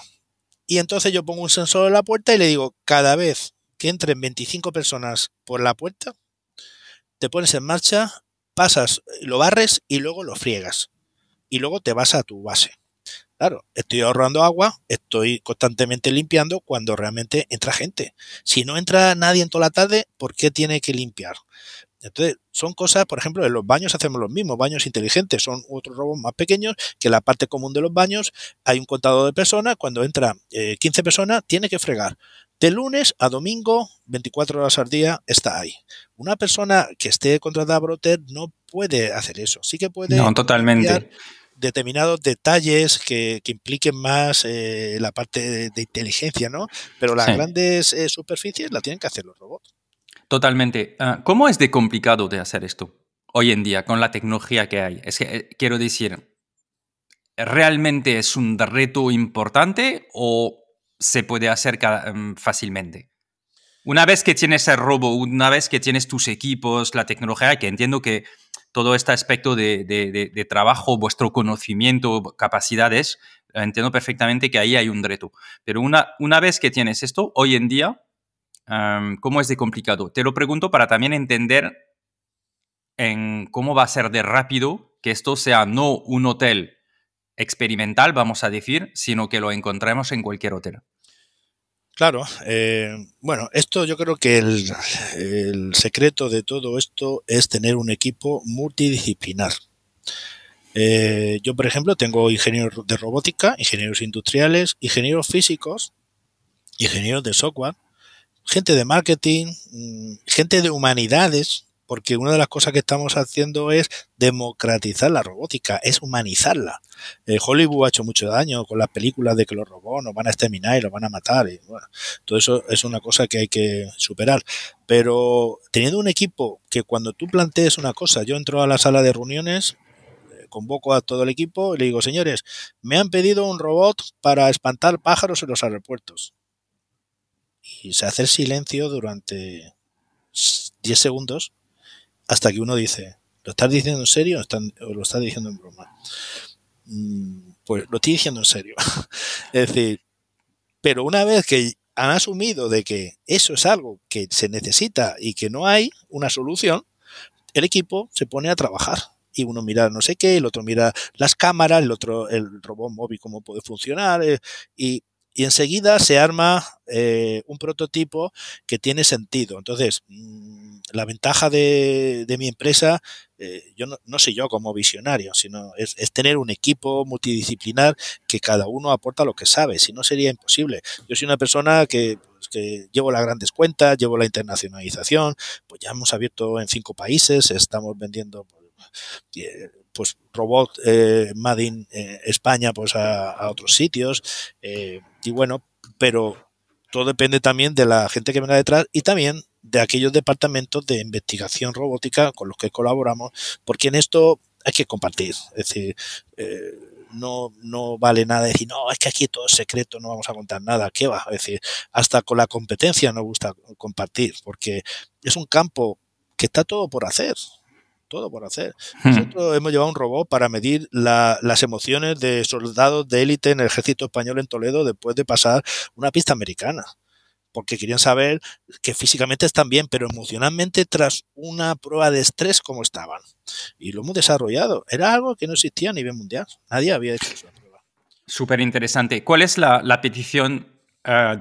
Speaker 1: Y entonces yo pongo un sensor en la puerta y le digo, cada vez que entren 25 personas por la puerta, te pones en marcha, pasas, lo barres y luego lo friegas. Y luego te vas a tu base. Claro, estoy ahorrando agua, estoy constantemente limpiando cuando realmente entra gente. Si no entra nadie en toda la tarde, ¿por qué tiene que limpiar? Entonces, son cosas, por ejemplo, en los baños hacemos los mismos, baños inteligentes, son otros robots más pequeños que en la parte común de los baños hay un contador de personas, cuando entra 15 personas, tiene que fregar. De lunes a domingo, 24 horas al día, está ahí. Una persona que esté contratada por hotel no puede hacer eso. Sí que puede...
Speaker 2: No, totalmente.
Speaker 1: Determinados detalles que impliquen más la parte de inteligencia, ¿no? Pero las grandes superficies la tienen que hacer los robots.
Speaker 2: Totalmente. ¿Cómo es de complicado de hacer esto hoy en día con la tecnología que hay? Es que, quiero decir, ¿realmente es un reto importante o se puede hacer fácilmente? Una vez que tienes el robot, una vez que tienes tus equipos, la tecnología, que entiendo que todo este aspecto de trabajo, vuestro conocimiento, capacidades, entiendo perfectamente que ahí hay un reto. Pero una vez que tienes esto, hoy en día, ¿cómo es de complicado? Te lo pregunto para también entender en cómo va a ser de rápido que esto sea no un hotel experimental, vamos a decir, sino que lo encontremos en cualquier hotel.
Speaker 1: Claro, bueno, esto yo creo que el secreto de todo esto es tener un equipo multidisciplinar. Yo, por ejemplo, tengo ingenieros de robótica, ingenieros industriales, ingenieros físicos, ingenieros de software, gente de marketing, gente de humanidades, porque una de las cosas que estamos haciendo es democratizar la robótica, es humanizarla. Hollywood ha hecho mucho daño con las películas de que los robots nos van a exterminar y los van a matar. Y, bueno, todo eso es una cosa que hay que superar. Pero teniendo un equipo que cuando tú plantees una cosa, yo entro a la sala de reuniones, convoco a todo el equipo y le digo, señores, me han pedido un robot para espantar pájaros en los aeropuertos. Y se hace el silencio durante 10 segundos hasta que uno dice, ¿lo estás diciendo en serio o lo estás diciendo en broma? Pues lo estoy diciendo en serio. Es decir, pero una vez que han asumido de que eso es algo que se necesita y que no hay una solución, el equipo se pone a trabajar. Y uno mira no sé qué, el otro mira las cámaras, el otro el robot móvil cómo puede funcionar, y enseguida se arma un prototipo que tiene sentido. Entonces, la ventaja de mi empresa, yo no soy yo como visionario, sino es tener un equipo multidisciplinar que cada uno aporta lo que sabe, si no sería imposible. Yo soy una persona que llevo las grandes cuentas, llevo la internacionalización, pues ya hemos abierto en 5 países, estamos vendiendo pues robot made in España pues a otros sitios, y bueno, pero todo depende también de la gente que venga detrás y también de aquellos departamentos de investigación robótica con los que colaboramos, porque en esto hay que compartir, es decir, no vale nada decir, no, es que aquí todo es secreto, no vamos a contar nada, ¿qué va? Es decir, hasta con la competencia nos gusta compartir, porque es un campo que está todo por hacer. Todo por hacer. Nosotros hemos llevado un robot para medir las emociones de soldados de élite en el ejército español en Toledo después de pasar una pista americana, porque querían saber que físicamente están bien, pero emocionalmente tras una prueba de estrés cómo estaban. Y lo hemos desarrollado. Era algo que no existía a nivel mundial. Nadie había hecho esa prueba.
Speaker 2: Súper interesante. ¿Cuál es la petición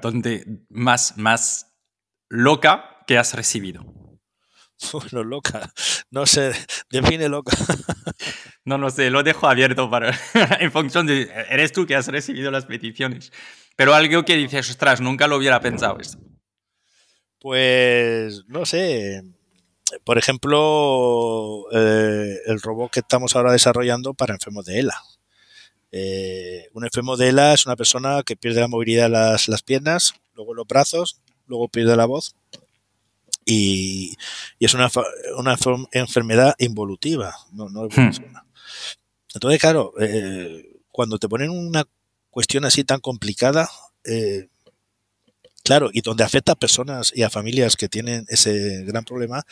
Speaker 2: donde más loca que has recibido?
Speaker 1: Bueno, loca. No sé, define loca.
Speaker 2: No lo sé, lo dejo abierto para en función de... Eres tú que has recibido las peticiones. Pero algo que dices, ostras, nunca lo hubiera pensado esto.
Speaker 1: Pues, no sé. Por ejemplo, el robot que estamos ahora desarrollando para enfermos de ELA. Un enfermo de ELA es una persona que pierde la movilidad de las piernas, luego los brazos, luego pierde la voz. Y es una enfermedad involutiva, no evoluciona. Entonces, claro, cuando te ponen una cuestión así tan complicada, claro, y donde afecta a personas y a familias que tienen ese gran problema,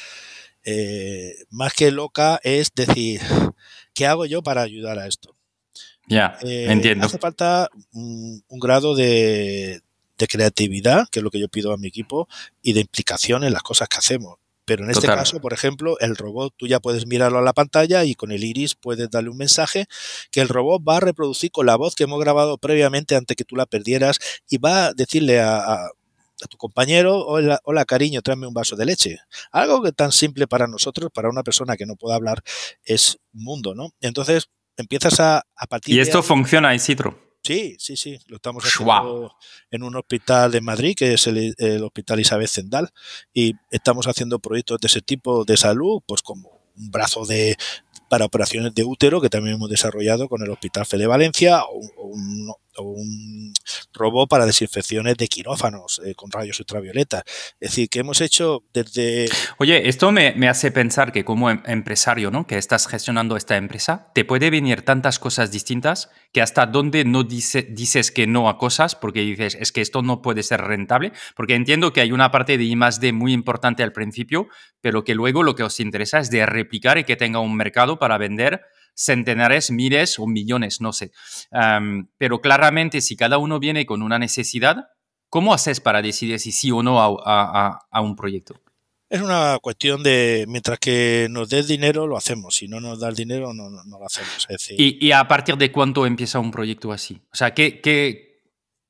Speaker 1: más que loca es decir, ¿qué hago yo para ayudar a esto?
Speaker 2: Ya, entiendo.
Speaker 1: Hace falta un grado de creatividad, que es lo que yo pido a mi equipo, y de implicación en las cosas que hacemos. Pero en este caso, por ejemplo, el robot, tú ya puedes mirarlo a la pantalla y con el iris puedes darle un mensaje que el robot va a reproducir con la voz que hemos grabado previamente antes que tú la perdieras y va a decirle a tu compañero, hola cariño, tráeme un vaso de leche. Algo que tan simple para nosotros, para una persona que no puede hablar, es un mundo, ¿no? Entonces empiezas a partir
Speaker 2: de... ¿Y esto funciona, Isidro?
Speaker 1: Sí, lo estamos haciendo en un hospital de Madrid, que es el Hospital Isabel Zendal, y estamos haciendo proyectos de ese tipo de salud, pues como un brazo para operaciones de útero, que también hemos desarrollado con el Hospital Fede Valencia, o un robot para desinfecciones de quirófanos con rayos ultravioletas. Es decir, que hemos hecho desde...
Speaker 2: Oye, esto me hace pensar que como empresario, ¿no?, que estás gestionando esta empresa, te puede venir tantas cosas distintas que hasta donde no dices que no a cosas porque dices, es que esto no puede ser rentable, porque entiendo que hay una parte de I+D muy importante al principio, pero que luego lo que os interesa es de replicar y que tenga un mercado para vender centenares, miles o millones, no sé. Pero claramente, si cada uno viene con una necesidad, ¿cómo haces para decidir si sí o no a un proyecto?
Speaker 1: Es una cuestión de, mientras que nos des dinero, lo hacemos. Si no nos das dinero, no lo hacemos. Es decir,
Speaker 2: ¿Y a partir de cuánto empieza un proyecto así? O sea,
Speaker 1: pues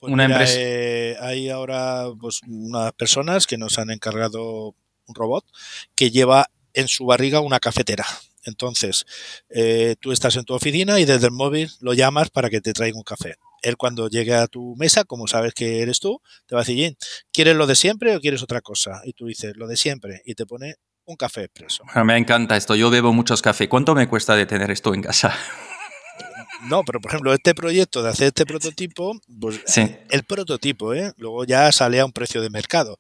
Speaker 2: una
Speaker 1: mira,
Speaker 2: empresa...
Speaker 1: hay ahora pues, unas personas que nos han encargado un robot que lleva en su barriga una cafetera. Entonces, tú estás en tu oficina y desde el móvil lo llamas para que te traiga un café. Él cuando llegue a tu mesa, como sabes que eres tú, te va a decir, ¿quieres lo de siempre o quieres otra cosa? Y tú dices, lo de siempre. Y te pone un café expreso.
Speaker 2: Me encanta esto. Yo bebo muchos cafés. ¿Cuánto me cuesta de tener esto en casa?
Speaker 1: No, pero por ejemplo, este proyecto de hacer este prototipo, pues
Speaker 2: Sí.
Speaker 1: el prototipo, luego ya sale a un precio de mercado.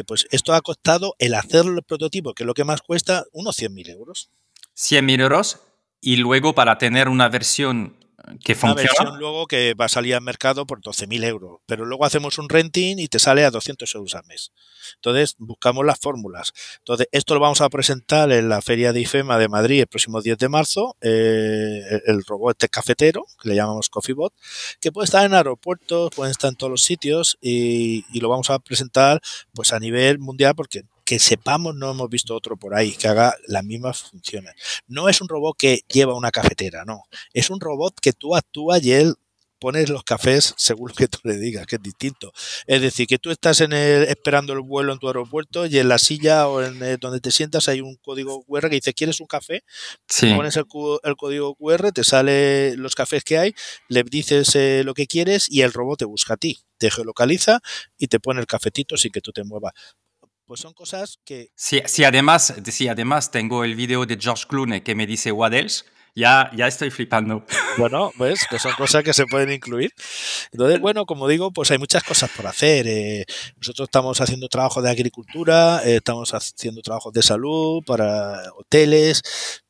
Speaker 1: Pues esto ha costado el hacer el prototipo, que es lo que más cuesta, unos 100.000 euros.
Speaker 2: 100.000 euros y luego para tener una versión que
Speaker 1: Una versión
Speaker 2: funciona.
Speaker 1: luego que va a salir al mercado por 12.000 euros, pero luego hacemos un renting y te sale a 200 euros al mes. Entonces, buscamos las fórmulas. Entonces, esto lo vamos a presentar en la Feria de IFEMA de Madrid el próximo 10 de marzo, el robot este cafetero, que le llamamos CoffeeBot, que puede estar en aeropuertos, puede estar en todos los sitios y lo vamos a presentar pues a nivel mundial porque que sepamos no hemos visto otro por ahí que haga las mismas funciones. No es un robot que lleva una cafetera, no. Es un robot que tú actúas y él pones los cafés según lo que tú le digas, que es distinto. Es decir, que tú estás esperando el vuelo en tu aeropuerto y en la silla o en donde te sientas hay un código QR que dice, ¿quieres un café?
Speaker 2: Sí.
Speaker 1: Pones el código QR, te sale los cafés que hay, le dices lo que quieres y el robot te busca a ti, te geolocaliza y te pone el cafetito sin que tú te muevas. Pues son cosas que...
Speaker 2: Sí, además tengo el video de George Clooney que me dice what else, ya estoy flipando.
Speaker 1: Bueno, ves que son cosas que se pueden incluir. Entonces, bueno, como digo, pues hay muchas cosas por hacer. Nosotros estamos haciendo trabajos de agricultura, estamos haciendo trabajos de salud para hoteles.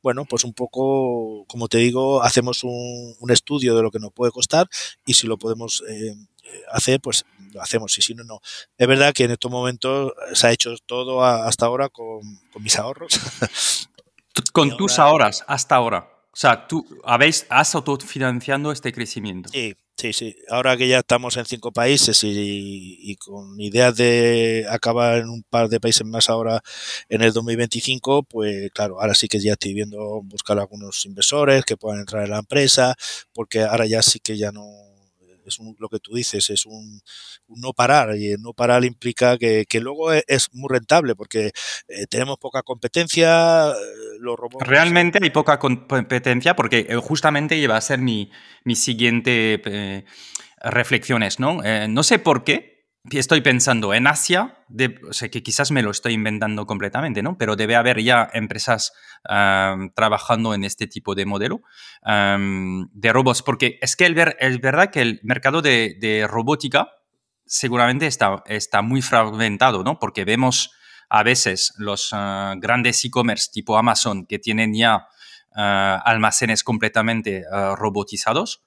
Speaker 1: Bueno, pues un poco, como te digo, hacemos un estudio de lo que nos puede costar y si lo podemos hacer, pues lo hacemos y si no, no. Es verdad que en estos momentos se ha hecho todo hasta ahora con mis ahorros.
Speaker 2: Con tus ahorros, hasta ahora. O sea, tú has autofinanciando este crecimiento.
Speaker 1: Sí. Ahora que ya estamos en 5 países y con ideas de acabar en un par de países más ahora en el 2025, pues claro, ahora sí que ya estoy viendo buscar algunos inversores que puedan entrar en la empresa, porque ahora ya sí que ya no... lo que tú dices, es un no parar y el no parar implica que luego es muy rentable porque tenemos poca competencia, los robots...
Speaker 2: Realmente hay poca competencia porque justamente iba a ser mi siguiente reflexiones, ¿no? No sé por qué. Estoy pensando en Asia, o sea, que quizás me lo estoy inventando completamente, ¿no? Pero debe haber ya empresas trabajando en este tipo de modelo de robots, porque es que es verdad que el mercado de robótica seguramente está muy fragmentado, ¿no? Porque vemos a veces los grandes e-commerce tipo Amazon que tienen ya almacenes completamente robotizados.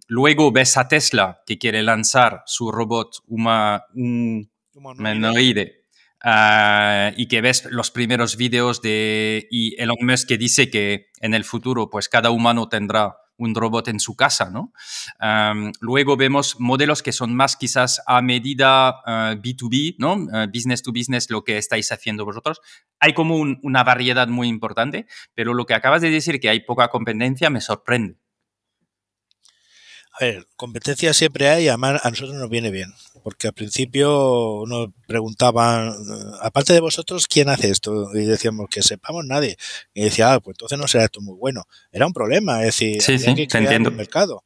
Speaker 2: Luego ves a Tesla que quiere lanzar su robot humanoide y que ves los primeros vídeos de Elon Musk que dice que en el futuro pues cada humano tendrá un robot en su casa, ¿no? Luego vemos modelos que son más quizás a medida B2B, ¿no? Business to business, lo que estáis haciendo vosotros. Hay como una variedad muy importante, pero lo que acabas de decir, que hay poca competencia, me sorprende.
Speaker 1: A ver, competencia siempre hay y además a nosotros nos viene bien, porque al principio nos preguntaban, aparte de vosotros, ¿quién hace esto? Y decíamos que sepamos nadie. Y decía, pues entonces no será esto muy bueno. Era un problema, es decir, había que crear un mercado.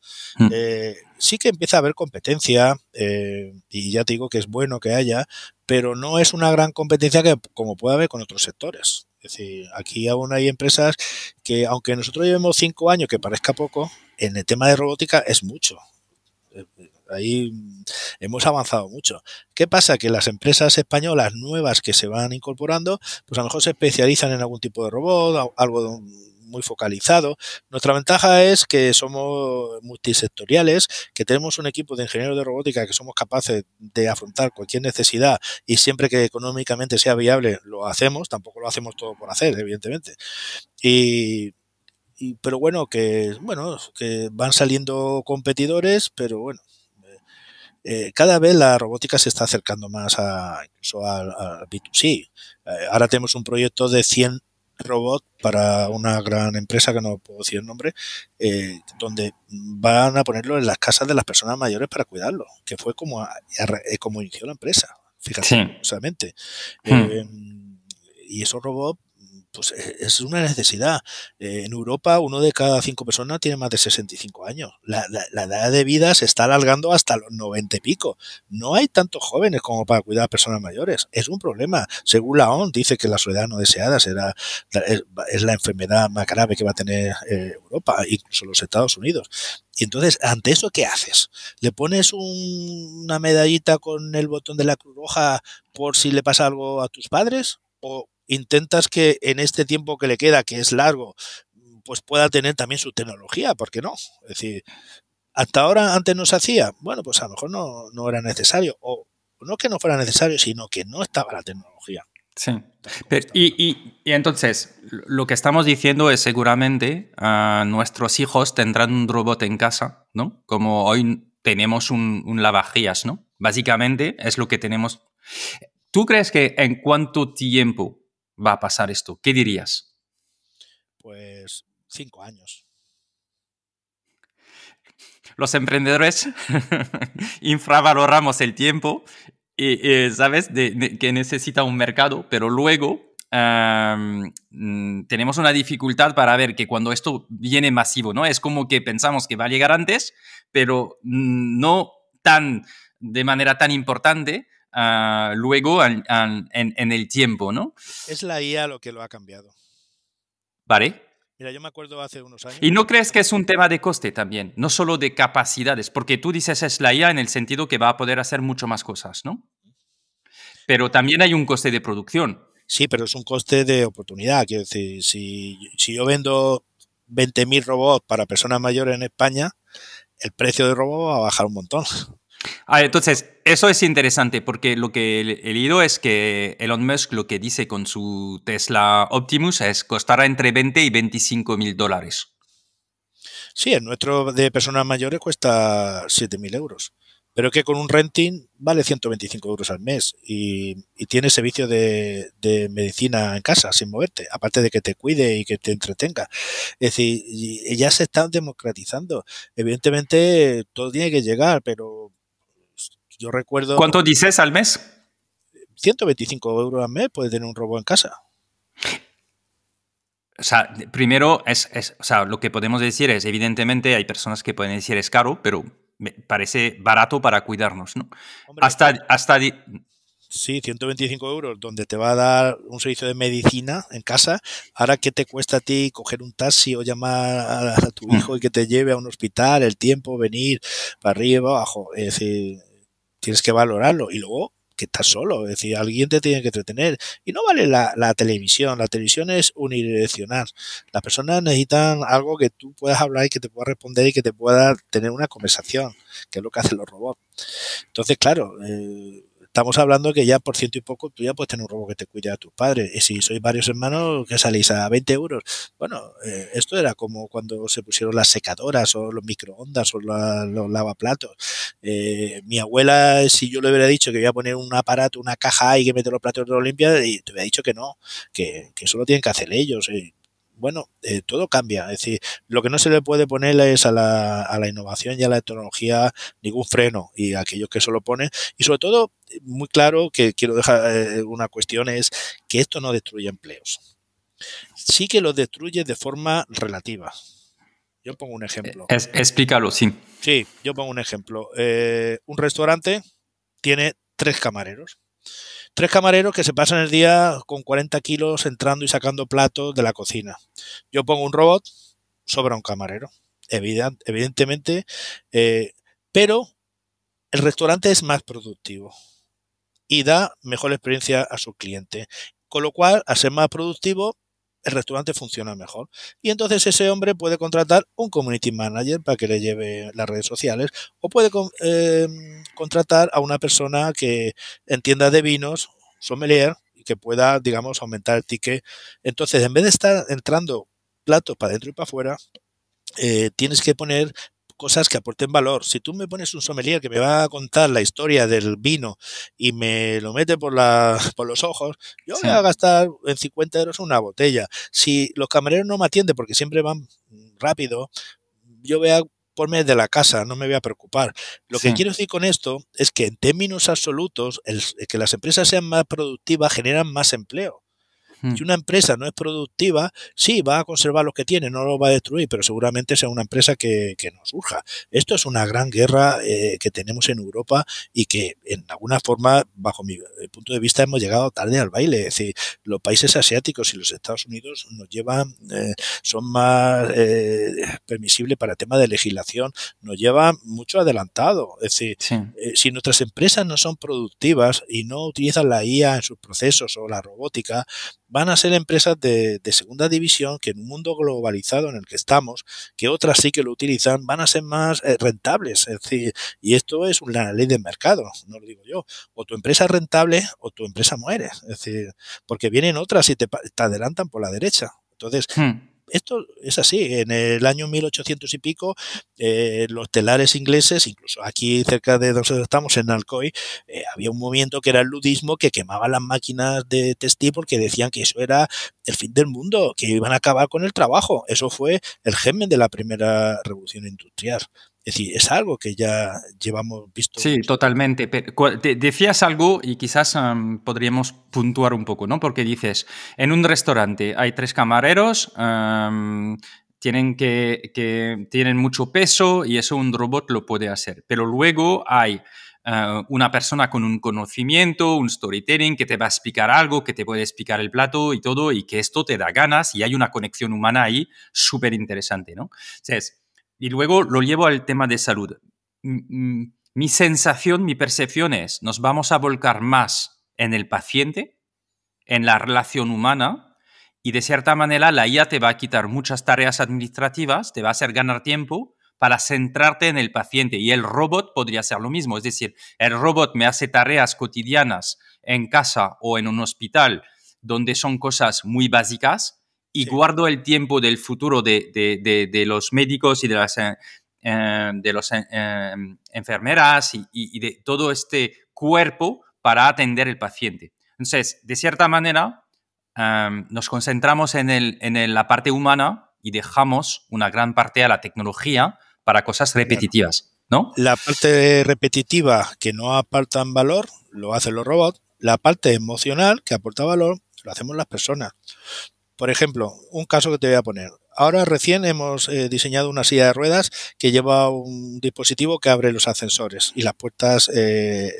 Speaker 1: Sí que empieza a haber competencia y ya te digo que es bueno que haya, pero no es una gran competencia que como puede haber con otros sectores. Es decir, aquí aún hay empresas que, aunque nosotros llevemos 5 años, que parezca poco, en el tema de robótica es mucho. Ahí hemos avanzado mucho. ¿Qué pasa? Que las empresas españolas nuevas que se van incorporando, pues a lo mejor se especializan en algún tipo de robot, algo muy focalizado. Nuestra ventaja es que somos multisectoriales, que tenemos un equipo de ingenieros de robótica que somos capaces de afrontar cualquier necesidad y siempre que económicamente sea viable lo hacemos, tampoco lo hacemos todo por hacer, evidentemente. Pero bueno, que van saliendo competidores, pero bueno, cada vez la robótica se está acercando más incluso al B2C. Ahora tenemos un proyecto de 100 robots para una gran empresa, que no puedo decir el nombre, donde van a ponerlo en las casas de las personas mayores para cuidarlo, que fue como inició la empresa, fíjate, solamente. Y esos robots pues es una necesidad. En Europa, 1 de cada 5 personas tiene más de 65 años. La edad de vida se está alargando hasta los 90 y pico. No hay tantos jóvenes como para cuidar a personas mayores. Es un problema. Según la OMS, dice que la soledad no deseada es la enfermedad más grave que va a tener Europa, incluso los Estados Unidos. Y entonces, ante eso, ¿qué haces? ¿Le pones una medallita con el botón de la Cruz Roja por si le pasa algo a tus padres? ¿O intentas que en este tiempo que le queda, que es largo, pues pueda tener también su tecnología? ¿Por qué no? Es decir, hasta ahora antes no se hacía. Bueno, pues a lo mejor no era necesario. O no que no fuera necesario, sino que no estaba la tecnología.
Speaker 2: Sí. Y entonces, lo que estamos diciendo es seguramente nuestros hijos tendrán un robot en casa, ¿no? Como hoy tenemos un lavavajillas, ¿no? Básicamente es lo que tenemos. ¿Tú crees que en cuánto tiempo va a pasar esto? ¿Qué dirías?
Speaker 1: Pues 5 años.
Speaker 2: Los emprendedores infravaloramos el tiempo y ¿sabes? Que necesita un mercado, pero luego tenemos una dificultad para ver que cuando esto viene masivo, ¿no? Es como que pensamos que va a llegar antes, pero no de manera tan importante luego en el tiempo, ¿no?
Speaker 1: Es la IA lo que lo ha cambiado.
Speaker 2: ¿Vale?
Speaker 1: Mira, yo me acuerdo hace unos años...
Speaker 2: ¿Y no crees que es un tema de coste también? No solo de capacidades, porque tú dices es la IA en el sentido que va a poder hacer mucho más cosas, ¿no? Pero también hay un coste de producción.
Speaker 1: Sí, pero es un coste de oportunidad. Quiero decir, si yo vendo 20.000 robots para personas mayores en España, el precio del robot va a bajar un montón.
Speaker 2: Entonces, eso es interesante porque lo que he leído es que Elon Musk lo que dice con su Tesla Optimus es costará entre 20 y 25.000 dólares.
Speaker 1: Sí, el nuestro de personas mayores cuesta 7.000 euros. Pero que con un renting vale 125 euros al mes y tiene servicio de medicina en casa sin moverte, aparte de que te cuide y que te entretenga. Es decir, ya se están democratizando. Evidentemente todo tiene que llegar, pero yo recuerdo...
Speaker 2: ¿Cuánto dices al mes?
Speaker 1: 125 euros al mes puede tener un robot en casa.
Speaker 2: O sea, primero, o sea, lo que podemos decir es, evidentemente, hay personas que pueden decir es caro, pero me parece barato para cuidarnos, ¿no?
Speaker 1: Hombre,
Speaker 2: hasta
Speaker 1: sí, 125 euros, donde te va a dar un servicio de medicina en casa. Ahora, ¿qué te cuesta a ti coger un taxi o llamar a tu hijo y que te lleve a un hospital, el tiempo, venir para arriba, abajo? Es decir, tienes que valorarlo. Y luego, que estás solo, es decir, alguien te tiene que entretener. Y no vale la televisión es unidireccional. Las personas necesitan algo que tú puedas hablar y que te pueda responder y que te pueda tener una conversación, que es lo que hacen los robots. Entonces, claro, estamos hablando que ya por ciento y poco tú ya puedes tener un robot que te cuide a tus padres. Y si sois varios hermanos, que salís a 20 euros. Bueno, esto era como cuando se pusieron las secadoras o los microondas o los lavaplatos. Mi abuela, si yo le hubiera dicho que iba a poner un aparato, una caja ahí que mete los platos de lo limpia, y te hubiera dicho que no, que eso lo tienen que hacer ellos. Bueno, todo cambia. Es decir, lo que no se le puede poner es a la innovación y a la tecnología ningún freno. Y aquellos que se lo ponen, y sobre todo, muy claro que quiero dejar una cuestión, es que esto no destruye empleos. Sí que los destruye de forma relativa. Yo pongo un ejemplo.
Speaker 2: Explícalo, sí.
Speaker 1: Sí, yo pongo un ejemplo. Un restaurante tiene 3 camareros. 3 camareros que se pasan el día con 40 kilos entrando y sacando platos de la cocina. Yo pongo un robot, sobra un camarero, evidentemente, pero el restaurante es más productivo y da mejor experiencia a su cliente. Con lo cual, al ser más productivo, el restaurante funciona mejor. Y entonces ese hombre puede contratar un community manager para que le lleve las redes sociales o puede contratar a una persona que entienda de vinos, sommelier, y que pueda, digamos, aumentar el ticket. Entonces, en vez de estar entrando platos para adentro y para afuera, tienes que poner cosas que aporten valor. Si tú me pones un sommelier que me va a contar la historia del vino y me lo mete por los ojos, yo voy a gastar en 50 euros una botella. Si los camareros no me atienden porque siempre van rápido, yo voy a ponerme de la casa, no me voy a preocupar. Lo que quiero decir con esto es que en términos absolutos, que las empresas sean más productivas generan más empleo. Si una empresa no es productiva, sí, va a conservar lo que tiene, no lo va a destruir, pero seguramente sea una empresa que no surja. Esto es una gran guerra que tenemos en Europa y que, en alguna forma, bajo mi punto de vista, hemos llegado tarde al baile. Es decir, los países asiáticos y los Estados Unidos nos llevan, son más permisibles para el tema de legislación, nos llevan mucho adelantado. Es decir,
Speaker 2: Sí.
Speaker 1: si nuestras empresas no son productivas y no utilizan la IA en sus procesos o la robótica, van a ser empresas de segunda división que en un mundo globalizado en el que estamos, que otras sí que lo utilizan, van a ser más rentables. Es decir, y esto es una ley de mercado, no lo digo yo. O tu empresa es rentable o tu empresa muere. Es decir, porque vienen otras y te adelantan por la derecha. Entonces, esto es así. En el año 1800 y pico, los telares ingleses, incluso aquí cerca de donde estamos, en Alcoy, había un movimiento que era el ludismo, que quemaba las máquinas de textil porque decían que eso era el fin del mundo, que iban a acabar con el trabajo. Eso fue el germen de la primera revolución industrial. Es decir, es algo que ya llevamos visto.
Speaker 2: Sí, totalmente. Decías algo y quizás podríamos puntuar un poco, ¿no? Porque dices, en un restaurante hay 3 camareros, tienen mucho peso y eso un robot lo puede hacer. Pero luego hay una persona con un conocimiento, un storytelling que te va a explicar algo, que te puede explicar el plato y todo, y que esto te da ganas y hay una conexión humana ahí súper interesante, ¿no? Entonces, y luego lo llevo al tema de salud. Mi sensación, mi percepción es, nos vamos a volcar más en el paciente, en la relación humana, y de cierta manera la IA te va a quitar muchas tareas administrativas, te va a hacer ganar tiempo para centrarte en el paciente, y el robot podría hacer lo mismo. Es decir, el robot me hace tareas cotidianas en casa o en un hospital donde son cosas muy básicas, y sí, guardo el tiempo del futuro de los médicos y de las enfermeras y de todo este cuerpo para atender el paciente. Entonces, de cierta manera, nos concentramos en la parte humana y dejamos una gran parte a la tecnología para cosas repetitivas, ¿no?
Speaker 1: La parte repetitiva que no aportan valor lo hacen los robots. La parte emocional que aporta valor lo hacemos las personas. Por ejemplo, un caso que te voy a poner. Ahora recién hemos diseñado una silla de ruedas que lleva un dispositivo que abre los ascensores y las puertas que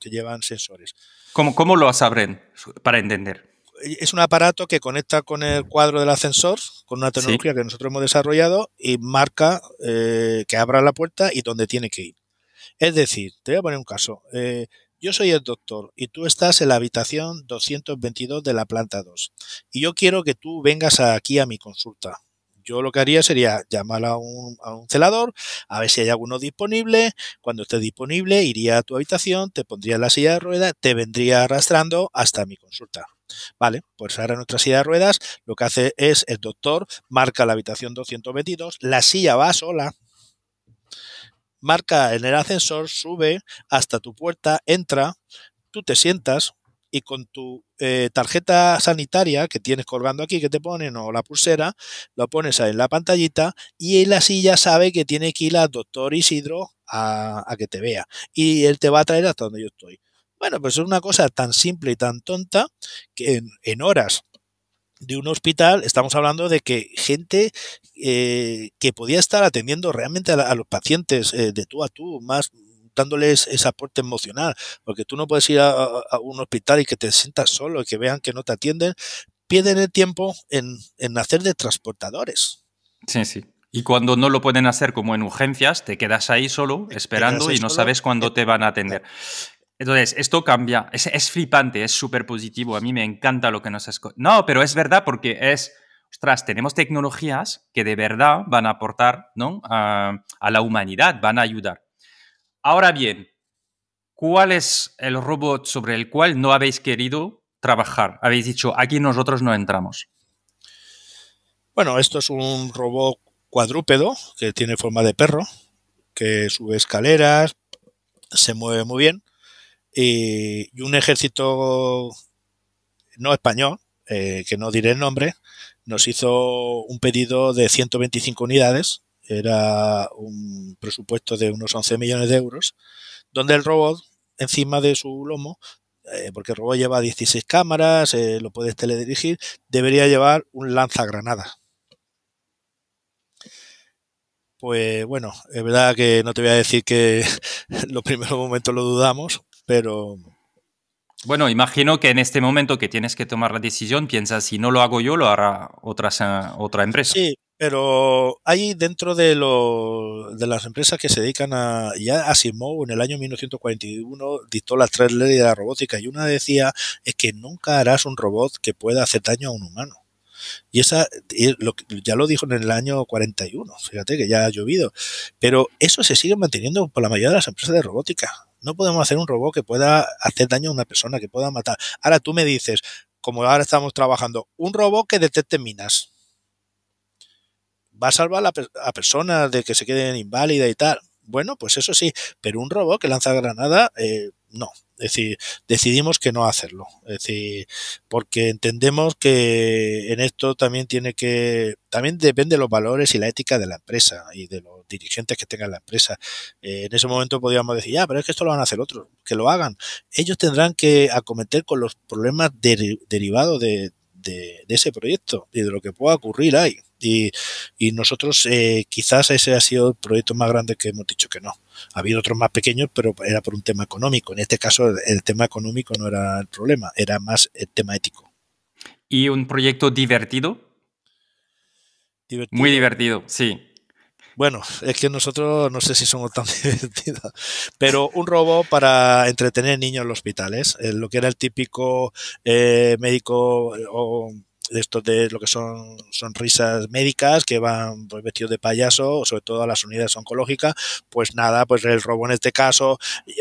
Speaker 1: llevan sensores.
Speaker 2: ¿Cómo lo abren para entender?
Speaker 1: Es un aparato que conecta con el cuadro del ascensor, con una tecnología ¿sí? que nosotros hemos desarrollado, y marca que abra la puerta y dónde tiene que ir. Es decir, te voy a poner un caso. Yo soy el doctor y tú estás en la habitación 222 de la planta 2 y yo quiero que tú vengas aquí a mi consulta. Yo lo que haría sería llamar a un celador, a ver si hay alguno disponible. Cuando esté disponible, iría a tu habitación, te pondría en la silla de ruedas, te vendría arrastrando hasta mi consulta. Vale, pues ahora nuestra silla de ruedas lo que hace es el doctor marca la habitación 222, la silla va sola, marca en el ascensor, sube hasta tu puerta, entra, tú te sientas y con tu tarjeta sanitaria que tienes colgando aquí, que te ponen, o la pulsera, lo pones ahí en la pantallita y la silla sabe que tiene que ir al doctor Isidro a que te vea y él te va a traer hasta donde yo estoy. Bueno, pues es una cosa tan simple y tan tonta que en horas de un hospital estamos hablando de que gente que podía estar atendiendo realmente a los pacientes de tú a tú, más dándoles ese aporte emocional, porque tú no puedes ir a un hospital y que te sientas solo y que vean que no te atienden, pierden el tiempo en hacer de transportadores.
Speaker 2: Sí, sí. Y cuando no lo pueden hacer, como en urgencias, te quedas ahí solo, esperando y no sabes cuándo te van a atender. Entonces, esto cambia, es flipante, es súper positivo, a mí me encanta lo que nos has... No, pero es verdad porque ostras, tenemos tecnologías que de verdad van a aportar, ¿no? a la humanidad, van a ayudar. Ahora bien, ¿cuál es el robot sobre el cual no habéis querido trabajar? Habéis dicho, aquí nosotros no entramos.
Speaker 1: Bueno, esto es un robot cuadrúpedo que tiene forma de perro, que sube escaleras, se mueve muy bien. Y un ejército no español, que no diré el nombre, nos hizo un pedido de 125 unidades, era un presupuesto de unos 11 millones de euros, donde el robot, encima de su lomo, porque el robot lleva 16 cámaras, lo puedes teledirigir, debería llevar un lanzagranadas. Pues bueno, es verdad que no te voy a decir que los primeros momentos lo dudamos, pero...
Speaker 2: Bueno, imagino que en este momento que tienes que tomar la decisión, piensas, si no lo hago yo, lo hará otra empresa.
Speaker 1: Sí, pero hay dentro de las empresas que se dedican a... Ya Asimov en el año 1941 dictó las 3 leyes de la robótica y una decía es que nunca harás un robot que pueda hacer daño a un humano. Y ya lo dijo en el año 41, fíjate que ya ha llovido. Pero eso se sigue manteniendo por la mayoría de las empresas de robótica. No podemos hacer un robot que pueda hacer daño a una persona, que pueda matar. Ahora tú me dices, como ahora estamos trabajando, un robot que detecte minas. ¿Va a salvar a personas de que se queden inválidas y tal? Bueno, pues eso sí, pero un robot que lanza granada, no. Es decir, decidimos que no hacerlo. Es decir, porque entendemos que en esto también también depende de los valores y la ética de la empresa y de los dirigentes que tengan la empresa. En ese momento podríamos decir, ya, pero es que esto lo van a hacer otros, que lo hagan. Ellos tendrán que acometer con los problemas derivados de ese proyecto y de lo que pueda ocurrir ahí. Y nosotros quizás ese ha sido el proyecto más grande que hemos dicho que no. Ha habido otros más pequeños, pero era por un tema económico. En este caso el tema económico no era el problema, era más el tema ético.
Speaker 2: ¿Y un proyecto divertido?
Speaker 1: ¿Divertido?
Speaker 2: Muy divertido, sí.
Speaker 1: Bueno, es que nosotros no sé si somos tan divertidos, pero un robot para entretener niños en los hospitales, lo que era el típico médico o de estos de lo que son sonrisas médicas que van pues, vestidos de payaso, sobre todo a las unidades oncológicas, pues nada, pues el robot en este caso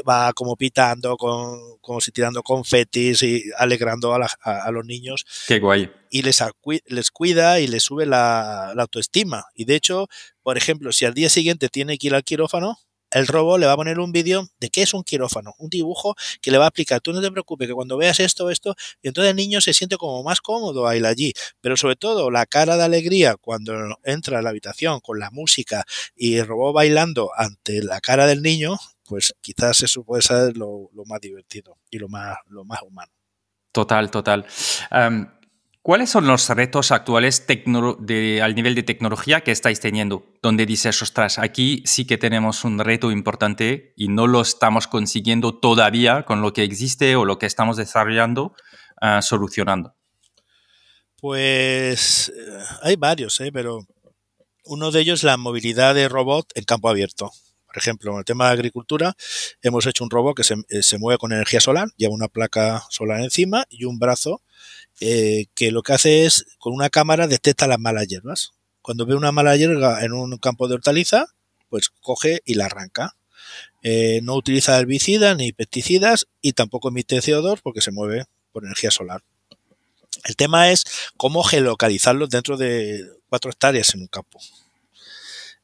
Speaker 1: va como pitando, como si tirando confetis y alegrando a los niños.
Speaker 2: Qué guay.
Speaker 1: Y les cuida y les sube la autoestima. Y de hecho, por ejemplo, si al día siguiente tiene que ir al quirófano, el robot le va a poner un vídeo de qué es un quirófano, un dibujo que le va a explicar, tú no te preocupes, que cuando veas esto, y entonces el niño se siente como más cómodo a ir allí. Pero sobre todo la cara de alegría cuando entra a la habitación con la música y el robot bailando ante la cara del niño, pues quizás eso puede ser lo más divertido y lo más humano.
Speaker 2: Total, total. ¿Cuáles son los retos actuales al nivel de tecnología que estáis teniendo? Donde dices, ostras, aquí sí que tenemos un reto importante y no lo estamos consiguiendo todavía con lo que existe o lo que estamos desarrollando, solucionando.
Speaker 1: Pues hay varios, pero uno de ellos es la movilidad de robot en campo abierto. Por ejemplo, en el tema de agricultura, hemos hecho un robot que se mueve con energía solar, lleva una placa solar encima y un brazo que lo que hace es, con una cámara, detecta las malas hierbas. Cuando ve una mala hierba en un campo de hortaliza, pues coge y la arranca. No utiliza herbicidas ni pesticidas y tampoco emite CO2 porque se mueve por energía solar. El tema es cómo geolocalizarlos dentro de 4 hectáreas en un campo.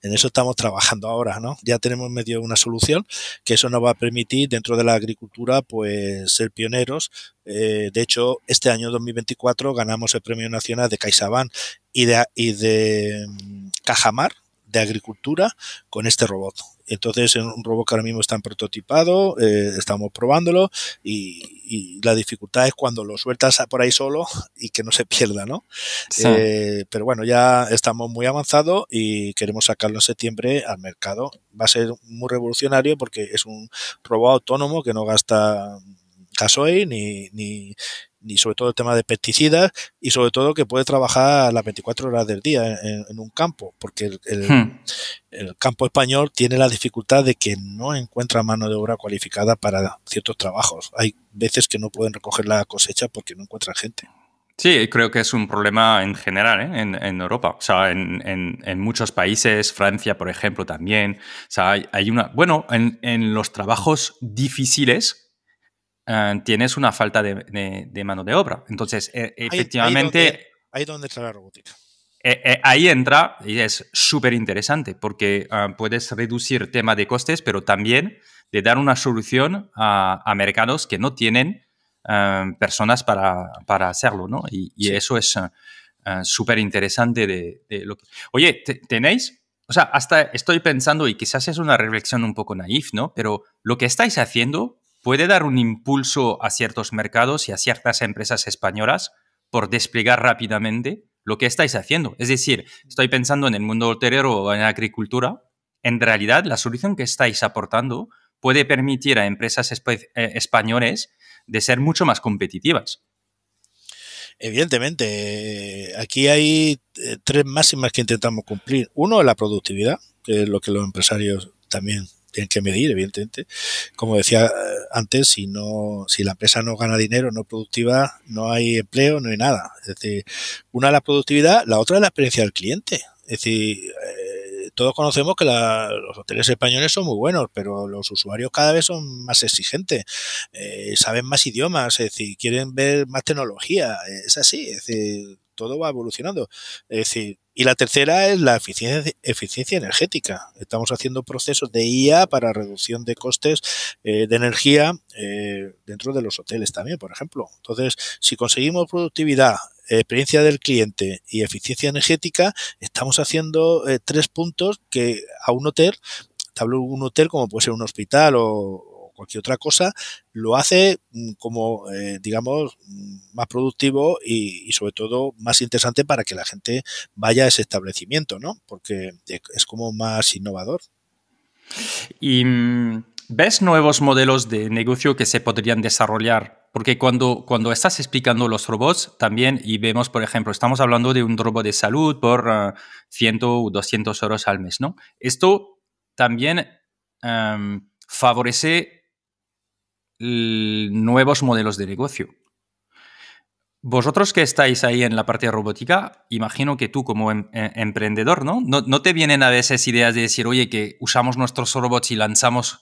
Speaker 1: En eso estamos trabajando ahora, ¿no? Ya tenemos medio una solución que eso nos va a permitir dentro de la agricultura pues ser pioneros. De hecho, este año 2024 ganamos el Premio Nacional de CaixaBank y de Cajamar de agricultura con este robot. Entonces es un robot que ahora mismo está en prototipado, estamos probándolo y la dificultad es cuando lo sueltas por ahí solo y que no se pierda, ¿no? Sí. Pero bueno, ya estamos muy avanzados y queremos sacarlo en septiembre al mercado. Va a ser muy revolucionario porque es un robot autónomo que no gasta gasoil ni sobre todo el tema de pesticidas y sobre todo que puede trabajar las 24 horas del día en un campo, porque el campo español tiene la dificultad de que no encuentra mano de obra cualificada para ciertos trabajos. Hay veces que no pueden recoger la cosecha porque no encuentran gente.
Speaker 2: Sí, creo que es un problema en general en Europa. O sea, en muchos países, Francia, por ejemplo, también. O sea, hay una... Bueno, en los trabajos difíciles tienes una falta de mano de obra. Entonces, efectivamente...
Speaker 1: Ahí donde entra la robótica.
Speaker 2: Ahí entra y es súper interesante porque puedes reducir el tema de costes, pero también de dar una solución a mercados que no tienen personas para hacerlo, ¿no? Y sí. Eso es súper interesante de lo que... Oye, ¿tenéis? O sea, hasta estoy pensando, y quizás es una reflexión un poco naif, ¿no? Pero lo que estáis haciendo puede dar un impulso a ciertos mercados y a ciertas empresas españolas por desplegar rápidamente lo que estáis haciendo. Es decir, estoy pensando en el mundo hotelero o en la agricultura. En realidad, la solución que estáis aportando puede permitir a empresas españolas de ser mucho más competitivas.
Speaker 1: Evidentemente, aquí hay tres máximas que intentamos cumplir. Uno, la productividad, que es lo que los empresarios también tienen que medir, evidentemente. Como decía antes, si la empresa no gana dinero, no es productiva, no hay empleo, no hay nada. Es decir, una es la productividad, la otra es la experiencia del cliente. Es decir, todos conocemos que los hoteles españoles son muy buenos, pero los usuarios cada vez son más exigentes, saben más idiomas, es decir, quieren ver más tecnología, es así, es decir, todo va evolucionando. Es decir, y la tercera es la eficiencia energética. Estamos haciendo procesos de IA para reducción de costes de energía dentro de los hoteles también, por ejemplo. Entonces, si conseguimos productividad, experiencia del cliente y eficiencia energética, estamos haciendo 3 puntos que a un hotel, te hablo de un hotel como puede ser un hospital o cualquier otra cosa, lo hace como, digamos, más productivo y sobre todo más interesante para que la gente vaya a ese establecimiento, ¿no? Porque es como más innovador.
Speaker 2: ¿Y ves nuevos modelos de negocio que se podrían desarrollar? Porque cuando estás explicando los robots también, y vemos, por ejemplo, estamos hablando de un robot de salud por 100 o 200 euros al mes, ¿no? Esto también favorece nuevos modelos de negocio. Vosotros que estáis ahí en la parte de robótica, imagino que tú como emprendedor, ¿no? ¿No te vienen a veces ideas de decir, oye, que usamos nuestros robots y lanzamos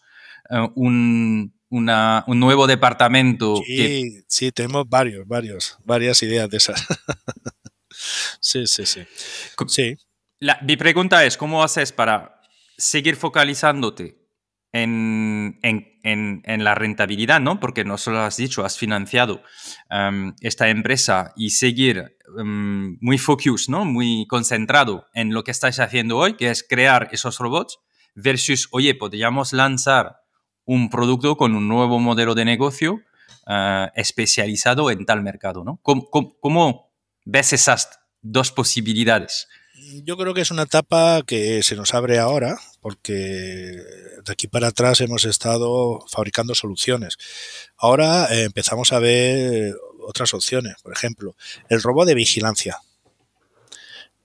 Speaker 2: un nuevo departamento?
Speaker 1: Sí, sí, tenemos varias ideas de esas. Sí. Sí.
Speaker 2: Mi pregunta es, ¿cómo haces para seguir focalizándote en la rentabilidad, ¿no? Porque no solo has dicho, has financiado esta empresa y seguir muy focus, ¿no? Muy concentrado en lo que estáis haciendo hoy, que es crear esos robots, versus, oye, podríamos lanzar un producto con un nuevo modelo de negocio especializado en tal mercado, ¿no? ¿Cómo ves esas dos posibilidades?
Speaker 1: Yo creo que es una etapa que se nos abre ahora, porque de aquí para atrás hemos estado fabricando soluciones. Ahora empezamos a ver otras opciones. Por ejemplo, el robot de vigilancia.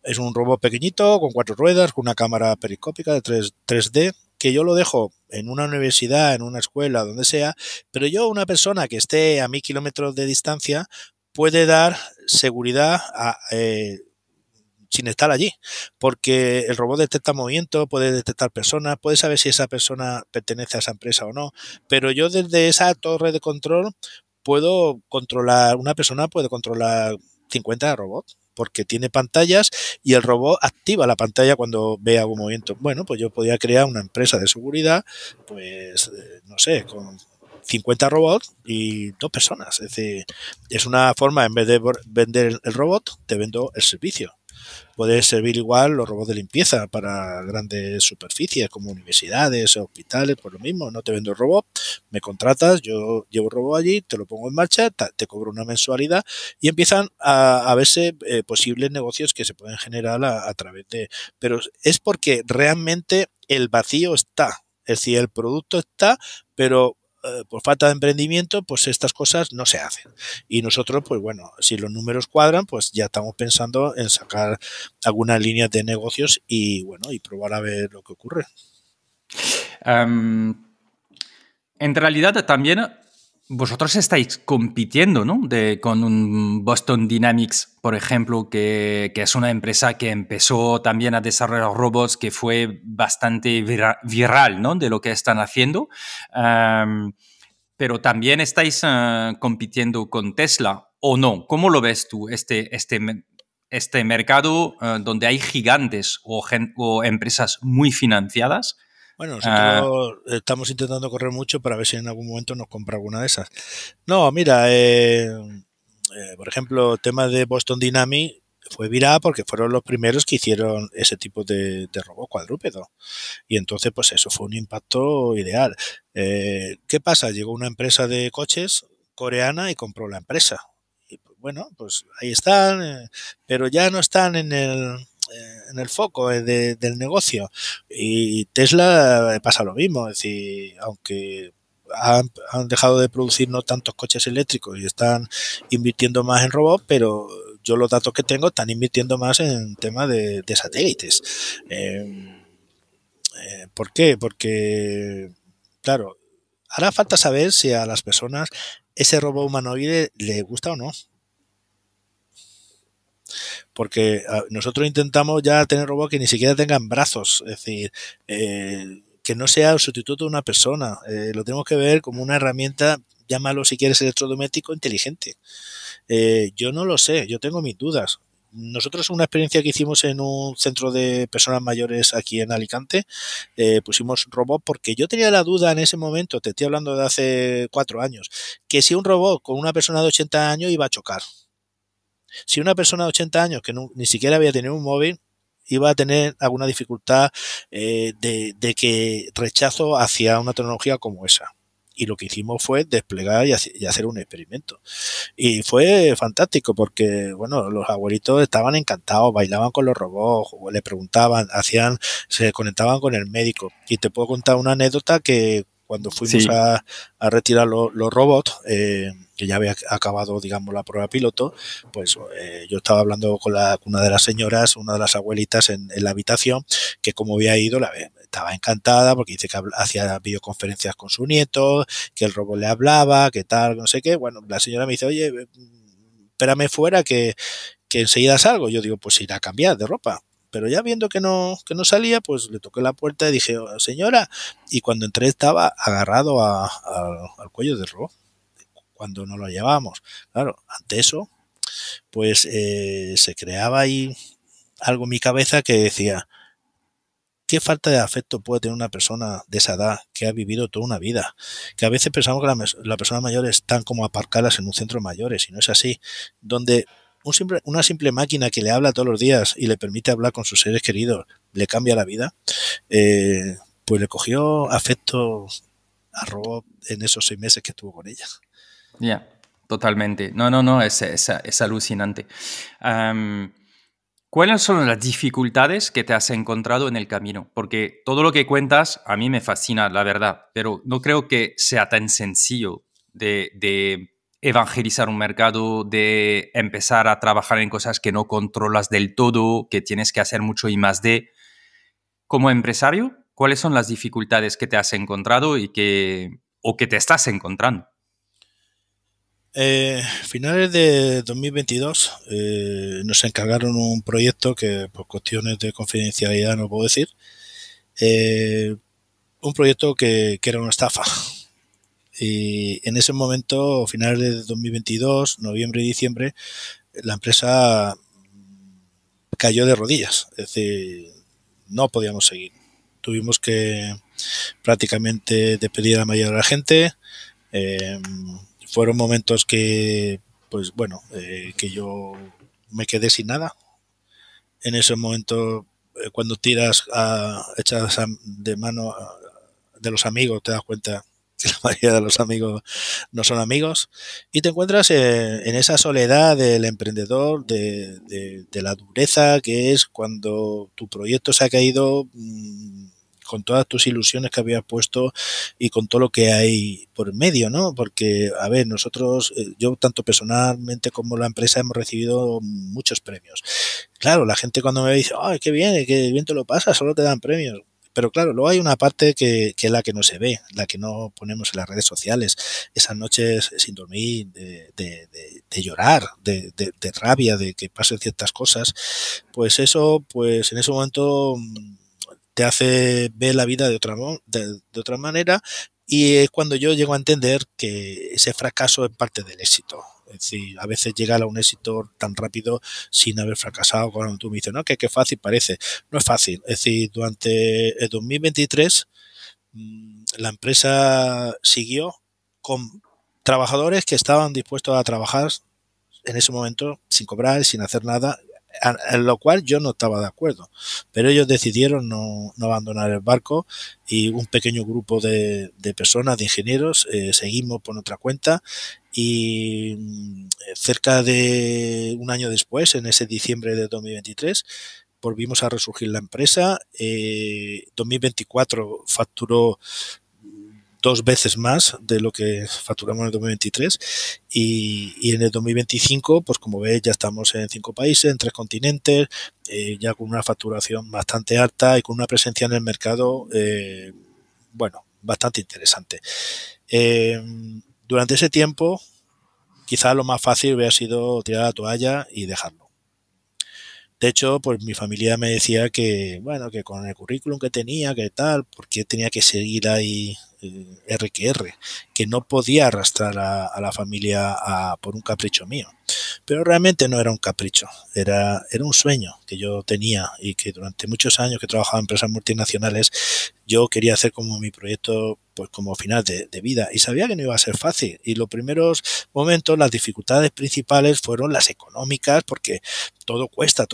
Speaker 1: Es un robot pequeñito, con 4 ruedas, con una cámara periscópica de 3D, que yo lo dejo en una universidad, en una escuela, donde sea, pero una persona que esté a 1000 kilómetros de distancia, puede dar seguridad sin estar allí, porque el robot detecta movimiento, puede detectar personas, puede saber si esa persona pertenece a esa empresa o no, pero yo desde esa torre de control puedo controlar, una persona puede controlar 50 robots, porque tiene pantallas y el robot activa la pantalla cuando ve algún movimiento. Bueno, pues yo podría crear una empresa de seguridad, pues, no sé, con 50 robots y 2 personas. Es decir, es una forma, en vez de vender el robot, te vendo el servicio. Puede servir igual los robots de limpieza para grandes superficies como universidades o hospitales, por lo mismo. No te vendo el robot, me contratas, yo llevo el robot allí, te lo pongo en marcha, te cobro una mensualidad y empiezan a verse posibles negocios que se pueden generar a través de... Pero es porque realmente el vacío está, es decir, el producto está, pero por falta de emprendimiento, pues estas cosas no se hacen. Y nosotros, pues bueno, si los números cuadran, pues ya estamos pensando en sacar algunas líneas de negocios y bueno, y probar a ver lo que ocurre.
Speaker 2: En realidad también vosotros estáis compitiendo, ¿no? Con un Boston Dynamics, por ejemplo, que es una empresa que empezó también a desarrollar robots, que fue bastante viral, ¿no? De lo que están haciendo. Pero también estáis compitiendo con Tesla, ¿o no? ¿Cómo lo ves tú, este mercado donde hay gigantes o empresas muy financiadas?
Speaker 1: Bueno, nosotros estamos intentando correr mucho para ver si en algún momento nos compra alguna de esas. No, mira, por ejemplo, el tema de Boston Dynamics fue viral porque fueron los primeros que hicieron ese tipo de robot cuadrúpedo. Y entonces, pues eso fue un impacto ideal. ¿Qué pasa? Llegó una empresa de coches coreana y compró la empresa. Y pues, bueno, pues ahí están, pero ya no están en el foco del negocio. Y Tesla pasa lo mismo, es decir, aunque han dejado de producir no tantos coches eléctricos y están invirtiendo más en robots, pero yo los datos que tengo están invirtiendo más en temas de satélites. ¿Por qué? Porque, claro, hará falta saber si a las personas ese robot humanoide le gusta o no. Porque nosotros intentamos ya tener robots que ni siquiera tengan brazos, es decir, que no sea el sustituto de una persona. Lo tenemos que ver como una herramienta, llámalo si quieres electrodoméstico, inteligente. Yo no lo sé, yo tengo mis dudas. Nosotros una experiencia que hicimos en un centro de personas mayores aquí en Alicante, pusimos robot porque yo tenía la duda en ese momento, te estoy hablando de hace 4 años, que si un robot con una persona de 80 años iba a chocar. Si una persona de 80 años que ni siquiera había tenido un móvil iba a tener alguna dificultad de que rechazo hacia una tecnología como esa. Y lo que hicimos fue desplegar y hacer un experimento. Y fue fantástico porque, bueno, los abuelitos estaban encantados, bailaban con los robots, le preguntaban, se conectaban con el médico. Y te puedo contar una anécdota que cuando fuimos
Speaker 2: Sí.
Speaker 1: a retirar los robots, que ya había acabado, digamos, la prueba piloto, pues yo estaba hablando con una de las señoras, una de las abuelitas en la habitación, que como había ido, estaba encantada porque dice que hacía videoconferencias con su nieto, que el robot le hablaba, que tal, no sé qué. Bueno, la señora me dice, oye, espérame fuera que enseguida salgo. Yo digo, pues irá a cambiar de ropa. Pero ya viendo que no salía, pues le toqué la puerta y dije, oh, señora, y cuando entré estaba agarrado al cuello del robot, cuando no lo llevábamos. Claro, ante eso, pues se creaba ahí algo en mi cabeza que decía, ¿qué falta de afecto puede tener una persona de esa edad que ha vivido toda una vida? Que a veces pensamos que las personas mayores están como aparcadas en un centro de mayores, y no es así. Donde una simple máquina que le habla todos los días y le permite hablar con sus seres queridos le cambia la vida, pues le cogió afecto a Robot en esos 6 meses que estuvo con ella.
Speaker 2: Ya, totalmente. No, es alucinante. ¿Cuáles son las dificultades que te has encontrado en el camino? Porque todo lo que cuentas a mí me fascina, la verdad, pero no creo que sea tan sencillo de evangelizar un mercado, de empezar a trabajar en cosas que no controlas del todo, que tienes que hacer mucho y más de. Como empresario, ¿cuáles son las dificultades que te has encontrado o que te estás encontrando?
Speaker 1: Finales de 2022 nos encargaron un proyecto que por cuestiones de confidencialidad no puedo decir, un proyecto que era una estafa. Y en ese momento, finales de 2022, noviembre y diciembre, la empresa cayó de rodillas. Es decir, no podíamos seguir. Tuvimos que prácticamente despedir a la mayoría de la gente. Fueron momentos que, pues bueno, que yo me quedé sin nada. En ese momento, cuando echas de mano de los amigos, te das cuenta que la mayoría de los amigos no son amigos, y te encuentras en esa soledad del emprendedor, de la dureza que es cuando tu proyecto se ha caído con todas tus ilusiones que habías puesto y con todo lo que hay por medio, ¿no? Porque, a ver, nosotros, yo tanto personalmente como la empresa hemos recibido muchos premios. Claro, la gente cuando me dice, ¡ay, qué bien te lo pasas, solo te dan premios! Pero claro, luego hay una parte que es la que no se ve, la que no ponemos en las redes sociales. Esas noches sin dormir, de llorar, de rabia, de que pasen ciertas cosas. Pues eso, pues en ese momento te hace ver la vida de otra manera, y es cuando yo llego a entender que ese fracaso es parte del éxito. Es decir, a veces llegar a un éxito tan rápido sin haber fracasado. Cuando tú me dices, no, que fácil parece. No es fácil. Es decir, durante el 2023 la empresa siguió con trabajadores que estaban dispuestos a trabajar en ese momento sin cobrar, sin hacer nada, en lo cual yo no estaba de acuerdo. Pero ellos decidieron no abandonar el barco y un pequeño grupo de personas, de ingenieros, seguimos por nuestra cuenta y cerca de un año después, en ese diciembre de 2023, volvimos a resurgir la empresa. 2024 facturó 2 veces más de lo que facturamos en el 2023 y en el 2025, pues como ves, ya estamos en 5 países, en 3 continentes, ya con una facturación bastante alta y con una presencia en el mercado, bueno, bastante interesante. Durante ese tiempo, quizás lo más fácil hubiera sido tirar la toalla y dejarlo. De hecho, pues mi familia me decía que, bueno, que con el currículum que tenía, que tal, porque tenía que seguir ahí R que R, que no podía arrastrar a la familia por un capricho mío. Pero realmente no era un capricho, era un sueño que yo tenía y que durante muchos años que trabajaba en empresas multinacionales yo quería hacer como mi proyecto, pues como final de vida, y sabía que no iba a ser fácil. Y los primeros momentos, las dificultades principales fueron las económicas, porque todo cuesta,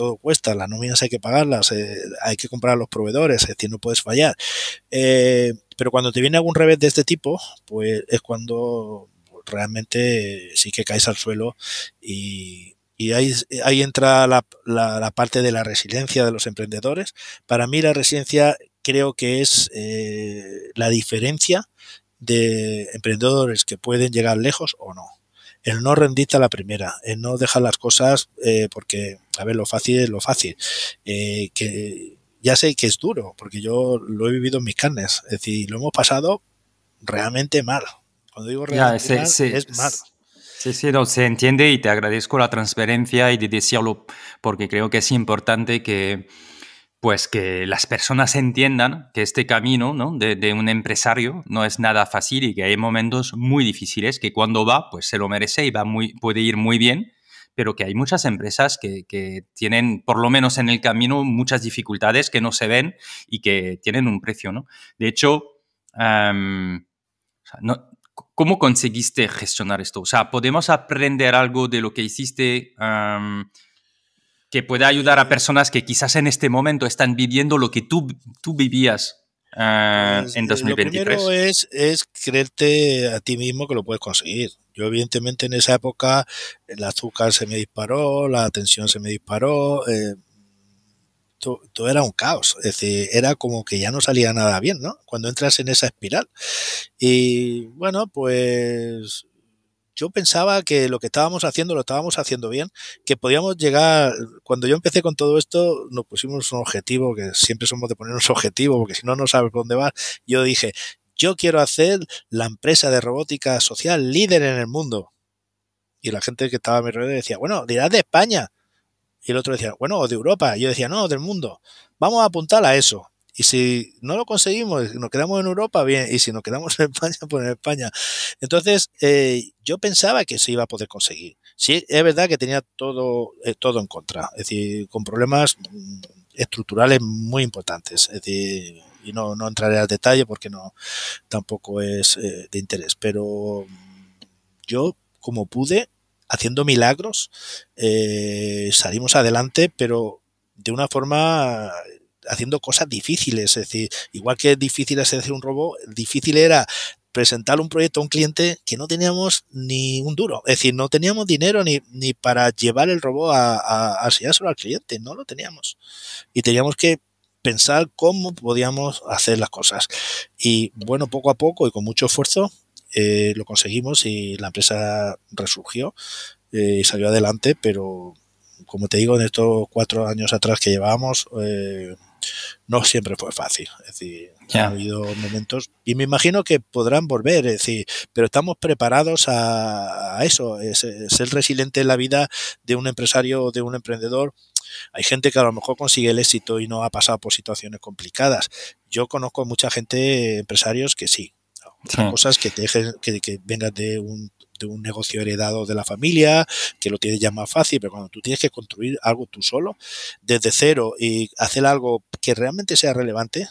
Speaker 1: las nóminas hay que pagarlas, hay que comprar a los proveedores, es decir, no puedes fallar. Pero cuando te viene algún revés de este tipo, pues es cuando realmente sí que caes al suelo y ahí entra la parte de la resiliencia de los emprendedores. Para mí la resiliencia creo que es la diferencia de emprendedores que pueden llegar lejos o no. El no rendirte a la primera, el no dejar las cosas porque, a ver, lo fácil es lo fácil. Que ya sé que es duro, porque yo lo he vivido en mis carnes. Es decir, lo hemos pasado realmente mal. Cuando digo
Speaker 2: Ya,
Speaker 1: realmente mal, es mal.
Speaker 2: sí, no, se entiende y te agradezco la transparencia y de decirlo porque creo que es importante que, pues, que las personas entiendan que este camino, ¿no? de un empresario no es nada fácil y que hay momentos muy difíciles que cuando va, pues se lo merece y puede ir muy bien, pero que hay muchas empresas que tienen, por lo menos en el camino, muchas dificultades que no se ven y que tienen un precio, ¿no? De hecho, o sea, ¿cómo conseguiste gestionar esto? O sea, ¿podemos aprender algo de lo que hiciste que pueda ayudar a personas que quizás en este momento están viviendo lo que tú vivías
Speaker 1: Pues
Speaker 2: en
Speaker 1: lo primero
Speaker 2: 2023?
Speaker 1: es creerte a ti mismo que lo puedes conseguir. Yo evidentemente en esa época el azúcar se me disparó, la tensión se me disparó, todo era un caos. Es decir, era como que ya no salía nada bien, ¿no? Cuando entras en esa espiral. Y bueno, pues yo pensaba que lo que estábamos haciendo lo estábamos haciendo bien, que podíamos llegar, cuando yo empecé con todo esto, nos pusimos un objetivo, que siempre somos de ponernos objetivos, porque si no, no sabes por dónde vas. Yo dije, yo quiero hacer la empresa de robótica social líder en el mundo. Y la gente que estaba a mi alrededor decía, bueno, dirás de España. Y el otro decía, bueno, o de Europa. Y yo decía, no, del mundo. Vamos a apuntar a eso. Y si no lo conseguimos, nos quedamos en Europa, bien. Y si nos quedamos en España, pues en España. Entonces, yo pensaba que se iba a poder conseguir. Sí, es verdad que tenía todo en contra. Es decir, con problemas estructurales muy importantes. Es decir, y no entraré al detalle porque no tampoco es de interés. Pero yo, como pude, haciendo milagros, salimos adelante, pero de una forma haciendo cosas difíciles. Es decir, igual que es difícil hacer un robot, difícil era presentar un proyecto a un cliente que no teníamos ni un duro. Es decir, no teníamos dinero ni para llevar el robot a enseñárselo al cliente. No lo teníamos. Y teníamos que pensar cómo podíamos hacer las cosas. Y bueno, poco a poco y con mucho esfuerzo, lo conseguimos y la empresa resurgió y salió adelante, pero como te digo, en estos 4 años atrás que llevábamos, no siempre fue fácil. Es decir, han habido momentos y me imagino que podrán volver, es decir, pero estamos preparados a eso, ser resiliente en la vida de un empresario o de un emprendedor. Hay gente que a lo mejor consigue el éxito y no ha pasado por situaciones complicadas. Yo conozco mucha gente, empresarios, que sí. Otra cosa es que te dejes, que vengas de un negocio heredado de la familia, que lo tienes ya más fácil, pero cuando tú tienes que construir algo tú solo, desde cero, y hacer algo que realmente sea relevante,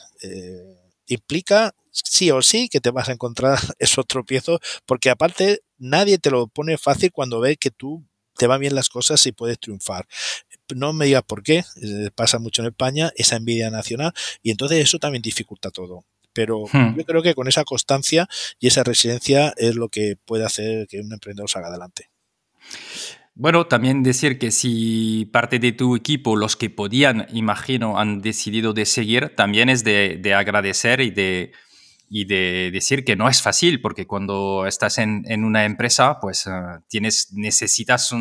Speaker 1: implica sí o sí que te vas a encontrar esos tropiezos, porque aparte nadie te lo pone fácil cuando ve que tú te van bien las cosas y puedes triunfar. No me digas por qué, pasa mucho en España, esa envidia nacional, y entonces eso también dificulta todo. Pero yo creo que con esa constancia y esa resiliencia es lo que puede hacer que un emprendedor salga adelante.
Speaker 2: Bueno, también decir que si parte de tu equipo, los que podían, imagino, han decidido de seguir, también es de agradecer y de decir que no es fácil, porque cuando estás en una empresa, pues necesitas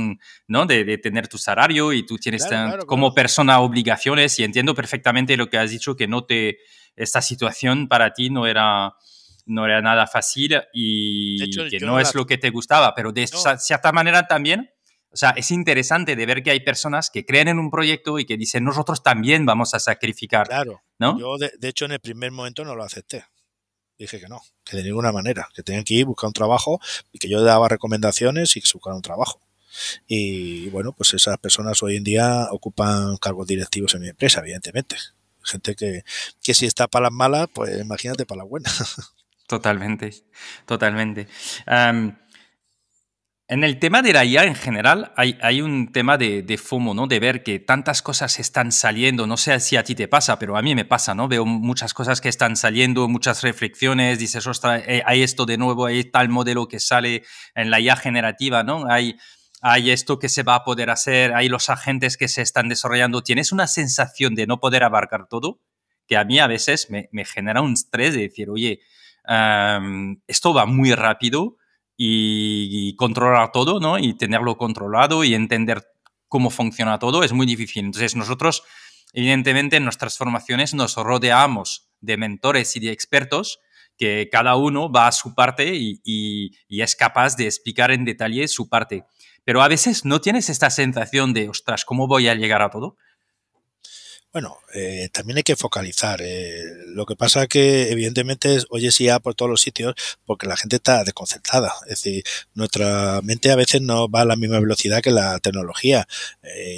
Speaker 2: ¿no? de tener tu salario y tú tienes como persona obligaciones, y entiendo perfectamente lo que has dicho, que esta situación para ti no era nada fácil y
Speaker 1: de hecho,
Speaker 2: que no es lo que te gustaba, pero de cierta manera también. O sea, es interesante de ver que hay personas que creen en un proyecto y que dicen, nosotros también vamos a sacrificar.
Speaker 1: Claro,
Speaker 2: ¿no?
Speaker 1: Yo de hecho en el primer momento no lo acepté. Dije que no, que de ninguna manera, que tenían que ir, buscar un trabajo y que yo daba recomendaciones y que se buscara un trabajo. Y bueno, pues esas personas hoy en día ocupan cargos directivos en mi empresa, evidentemente. Gente que si está para las malas, pues imagínate para las buenas.
Speaker 2: Totalmente, totalmente. En el tema de la IA en general hay un tema de FOMO, ¿no? De ver que tantas cosas están saliendo. No sé si a ti te pasa, pero a mí me pasa, ¿no? Veo muchas cosas que están saliendo, muchas reflexiones. Dices, ostras, hay esto de nuevo, hay tal modelo que sale en la IA generativa, ¿no? Hay esto que se va a poder hacer, hay los agentes que se están desarrollando. ¿Tienes una sensación de no poder abarcar todo? Que a mí a veces me genera un estrés de decir, oye, esto va muy rápido y controlar todo, ¿no? Y tenerlo controlado y entender cómo funciona todo es muy difícil. Entonces nosotros, evidentemente, en nuestras formaciones nos rodeamos de mentores y de expertos que cada uno va a su parte y es capaz de explicar en detalle su parte. Pero a veces no tienes esta sensación de, ostras, ¿cómo voy a llegar a todo?
Speaker 1: Bueno, también hay que focalizar. Lo que pasa que evidentemente oyes IA por todos los sitios porque la gente está desconcertada. Es decir, nuestra mente a veces no va a la misma velocidad que la tecnología.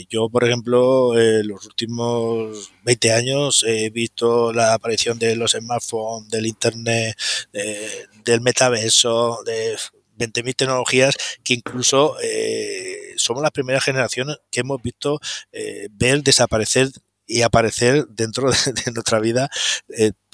Speaker 1: Yo, por ejemplo, los últimos 20 años he visto la aparición de los smartphones, del Internet, del metaverso, de 20.000 tecnologías que incluso somos la primera generación que hemos visto ver desaparecer y aparecer dentro de nuestra vida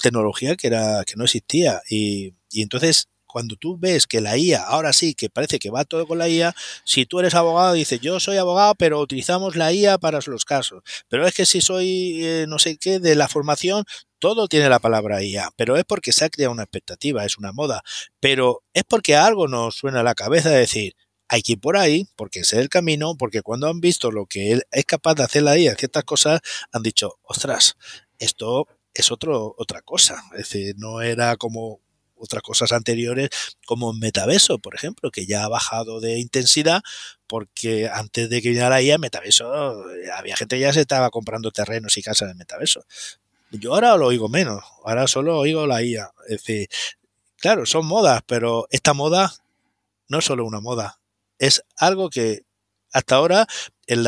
Speaker 1: tecnología que no existía. Y entonces, cuando tú ves que la IA, ahora sí, que parece que va todo con la IA, si tú eres abogado, dices, yo soy abogado, pero utilizamos la IA para los casos. Pero es que si soy no sé qué de la formación, todo tiene la palabra IA, pero es porque se ha creado una expectativa, es una moda. Pero es porque algo nos suena a la cabeza de decir, hay que ir por ahí, porque ese es el camino, porque cuando han visto lo que él es capaz de hacer la IA, ciertas cosas, han dicho, ostras, esto es otra cosa. Es decir, no era como otras cosas anteriores, como en Metaverso, por ejemplo, que ya ha bajado de intensidad, porque antes de que viniera la IA, Metaverso, había gente que ya se estaba comprando terrenos y casas en Metaverso. Yo ahora lo oigo menos, ahora solo oigo la IA. Es decir, claro, son modas, pero esta moda no es solo una moda, es algo que hasta ahora, en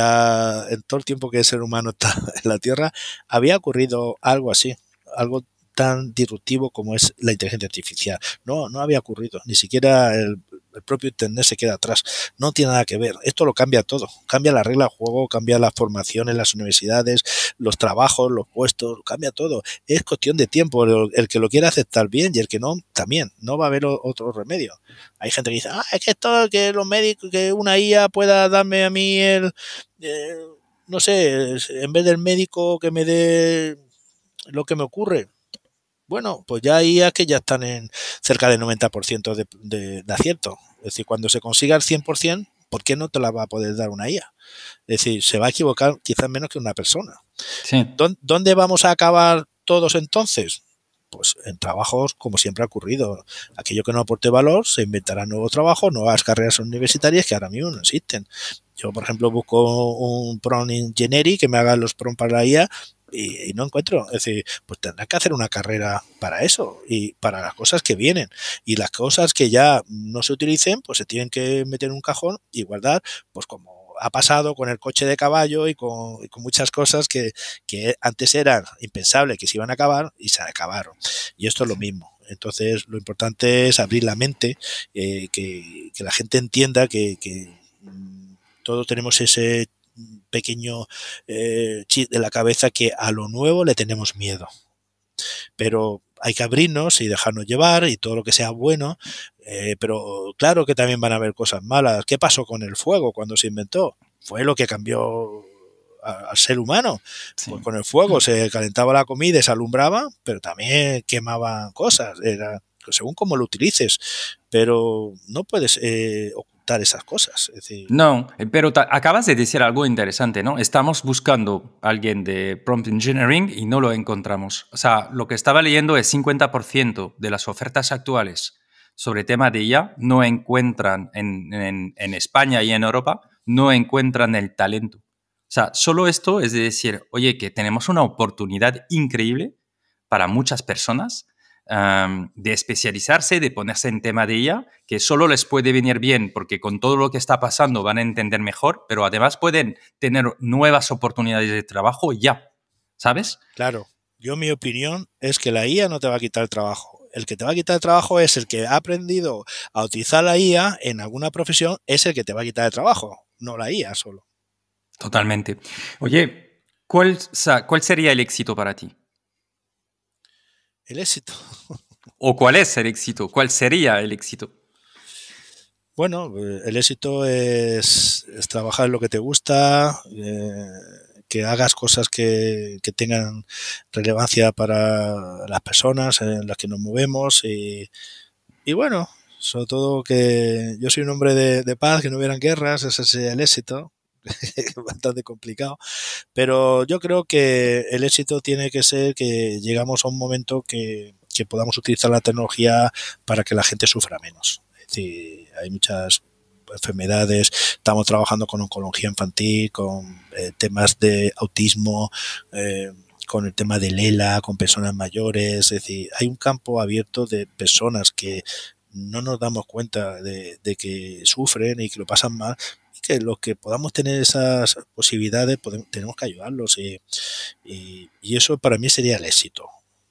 Speaker 1: todo el tiempo que el ser humano está en la Tierra, había ocurrido algo así, algo tan disruptivo como es la inteligencia artificial. No había ocurrido, ni siquiera el propio Internet se queda atrás. No tiene nada que ver. Esto lo cambia todo. Cambia la regla de juego, cambia las formaciones, las universidades, los trabajos, los puestos, cambia todo. Es cuestión de tiempo. El que lo quiera aceptar bien y el que no, también. No va a haber otro remedio. Hay gente que dice, es que esto, que los médicos, que una IA pueda darme a mí no sé, en vez del médico que me dé lo que me ocurre. Bueno, pues ya hay IA que ya están en cerca del 90% de acierto. Es decir, cuando se consiga el 100%, ¿por qué no te la va a poder dar una IA? Es decir, se va a equivocar quizás menos que una persona.
Speaker 2: Sí.
Speaker 1: ¿Dónde vamos a acabar todos entonces? Pues en trabajos como siempre ha ocurrido. Aquello que no aporte valor, se inventarán nuevos trabajos, nuevas carreras universitarias que ahora mismo no existen. Yo, por ejemplo, busco un prompt engineering que me haga los prompts para la IA y no encuentro. Es decir, pues tendrás que hacer una carrera para eso y para las cosas que vienen. Y las cosas que ya no se utilicen, pues se tienen que meter en un cajón y guardar, pues como ha pasado con el coche de caballo y con muchas cosas que antes eran impensables que se iban a acabar y se acabaron. Y esto es lo mismo. Entonces, lo importante es abrir la mente, que la gente entienda que Todos tenemos ese pequeño chip de la cabeza que a lo nuevo le tenemos miedo. Pero hay que abrirnos y dejarnos llevar y todo lo que sea bueno, pero claro que también van a haber cosas malas. ¿Qué pasó con el fuego cuando se inventó? Fue lo que cambió al ser humano.
Speaker 2: Sí.
Speaker 1: Pues con el fuego se calentaba la comida y se alumbraba, pero también quemaban cosas. Era según cómo lo utilices, pero no puedes ocultar esas cosas. Es decir,
Speaker 2: No, pero acabas de decir algo interesante, ¿no? Estamos buscando a alguien de prompt engineering y no lo encontramos. O sea, lo que estaba leyendo es 50% de las ofertas actuales sobre tema de IA no encuentran en España y en Europa, no encuentran el talento. O sea, solo esto es de decir, oye, que tenemos una oportunidad increíble para muchas personas de especializarse, de ponerse en tema de IA, que solo les puede venir bien porque con todo lo que está pasando van a entender mejor, pero además pueden tener nuevas oportunidades de trabajo ya, ¿sabes?
Speaker 1: claro, mi opinión es que la IA no te va a quitar el trabajo. El que te va a quitar el trabajo es el que ha aprendido a utilizar la IA en alguna profesión, es el que te va a quitar el trabajo, no la IA solo.
Speaker 2: Totalmente. Oye, ¿cuál sería el éxito para ti?
Speaker 1: El éxito.
Speaker 2: ¿O cuál es el éxito? ¿Cuál sería el éxito?
Speaker 1: Bueno, el éxito es trabajar en lo que te gusta, que hagas cosas que tengan relevancia para las personas en las que nos movemos y bueno, sobre todo que yo soy un hombre de paz, que no hubieran guerras, ese sería el éxito. Bastante complicado, pero yo creo que el éxito tiene que ser que llegamos a un momento que podamos utilizar la tecnología para que la gente sufra menos. Es decir, hay muchas enfermedades, estamos trabajando con oncología infantil, con temas de autismo, con el tema del ELA, con personas mayores, es decir, hay un campo abierto de personas que no nos damos cuenta de que sufren y que lo pasan mal, y que los que podamos tener esas posibilidades tenemos que ayudarlos y eso para mí sería el éxito.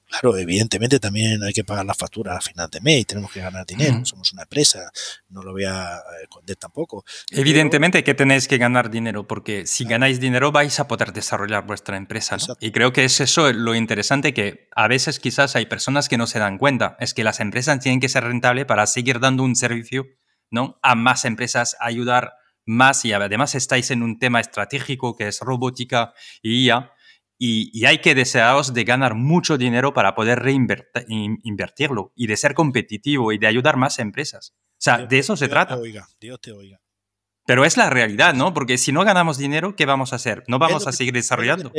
Speaker 1: Claro, evidentemente también hay que pagar las facturas a final de mes y tenemos que ganar dinero. Somos una empresa, no lo voy a esconder tampoco.
Speaker 2: Evidentemente que tenéis que ganar dinero, porque si ganáis dinero vais a poder desarrollar vuestra empresa, ¿no? Y creo que es eso lo interesante, que a veces quizás hay personas que no se dan cuenta. Es que las empresas tienen que ser rentables para seguir dando un servicio, ¿no?, a más empresas, ayudar más, y además estáis en un tema estratégico que es robótica y IA. Y hay que desearos de ganar mucho dinero para poder reinvertirlo y de ser competitivo y de ayudar más empresas. O sea, de eso se trata.
Speaker 1: Dios te oiga.
Speaker 2: Pero es la realidad, ¿no? Porque si no ganamos dinero, ¿qué vamos a hacer? No vamos a seguir desarrollando.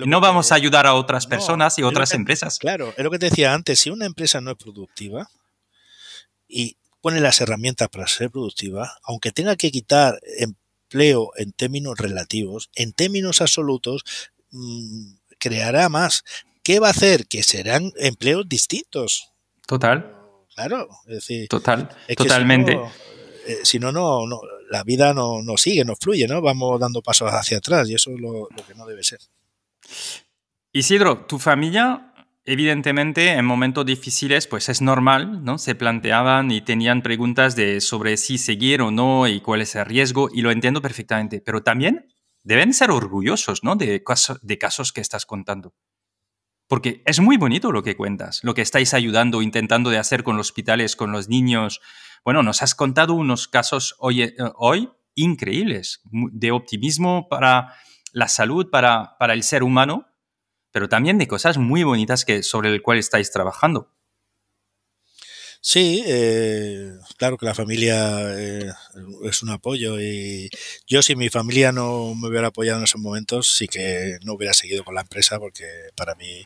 Speaker 2: No vamos a ayudar a otras personas y otras empresas.
Speaker 1: Claro, es lo que te decía antes. Si una empresa no es productiva y pone las herramientas para ser productiva, aunque tenga que quitar empleo en términos relativos, en términos absolutos, creará más. ¿Qué va a hacer? Que serán empleos distintos.
Speaker 2: Total.
Speaker 1: Claro, es decir,
Speaker 2: totalmente.
Speaker 1: Si no, la vida no sigue, no fluye, ¿no? Vamos dando pasos hacia atrás y eso es lo que no debe ser.
Speaker 2: Isidro, tu familia, evidentemente, en momentos difíciles, pues es normal, ¿no? Se planteaban y tenían preguntas sobre si seguir o no y cuál es el riesgo, y lo entiendo perfectamente, pero también deben ser orgullosos, ¿no?, de casos que estás contando. Porque es muy bonito lo que cuentas, lo que estáis ayudando, intentando de hacer con los hospitales, con los niños. Bueno, nos has contado unos casos hoy increíbles, de optimismo para la salud, para el ser humano, pero también de cosas muy bonitas sobre el cual estáis trabajando.
Speaker 1: Sí, claro que la familia es un apoyo y yo si mi familia no me hubiera apoyado en esos momentos sí que no hubiera seguido con la empresa porque para mí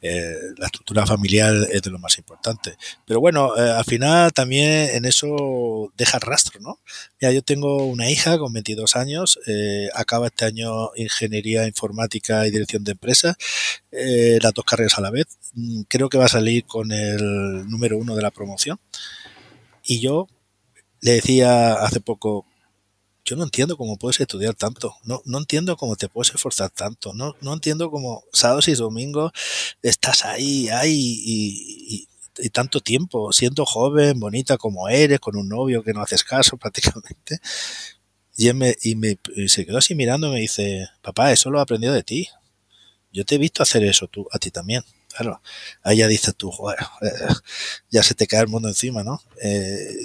Speaker 1: la estructura familiar es de lo más importante. Pero bueno, al final también en eso deja rastro, ¿no? Mira, yo tengo una hija con 22 años, acaba este año Ingeniería Informática y Dirección de Empresas, las dos carreras a la vez. Creo que va a salir con el número 1 de la promoción. Y yo le decía hace poco, yo no entiendo cómo puedes estudiar tanto, no entiendo cómo te puedes esforzar tanto, no entiendo cómo sábados y domingos estás ahí y tanto tiempo, siendo joven, bonita como eres, con un novio que no haces caso prácticamente. y se quedó así mirando y me dice, papá, eso lo he aprendido de ti. Yo te he visto hacer eso a ti también. Claro, ahí ya dices tú, joder, ya se te cae el mundo encima, ¿no?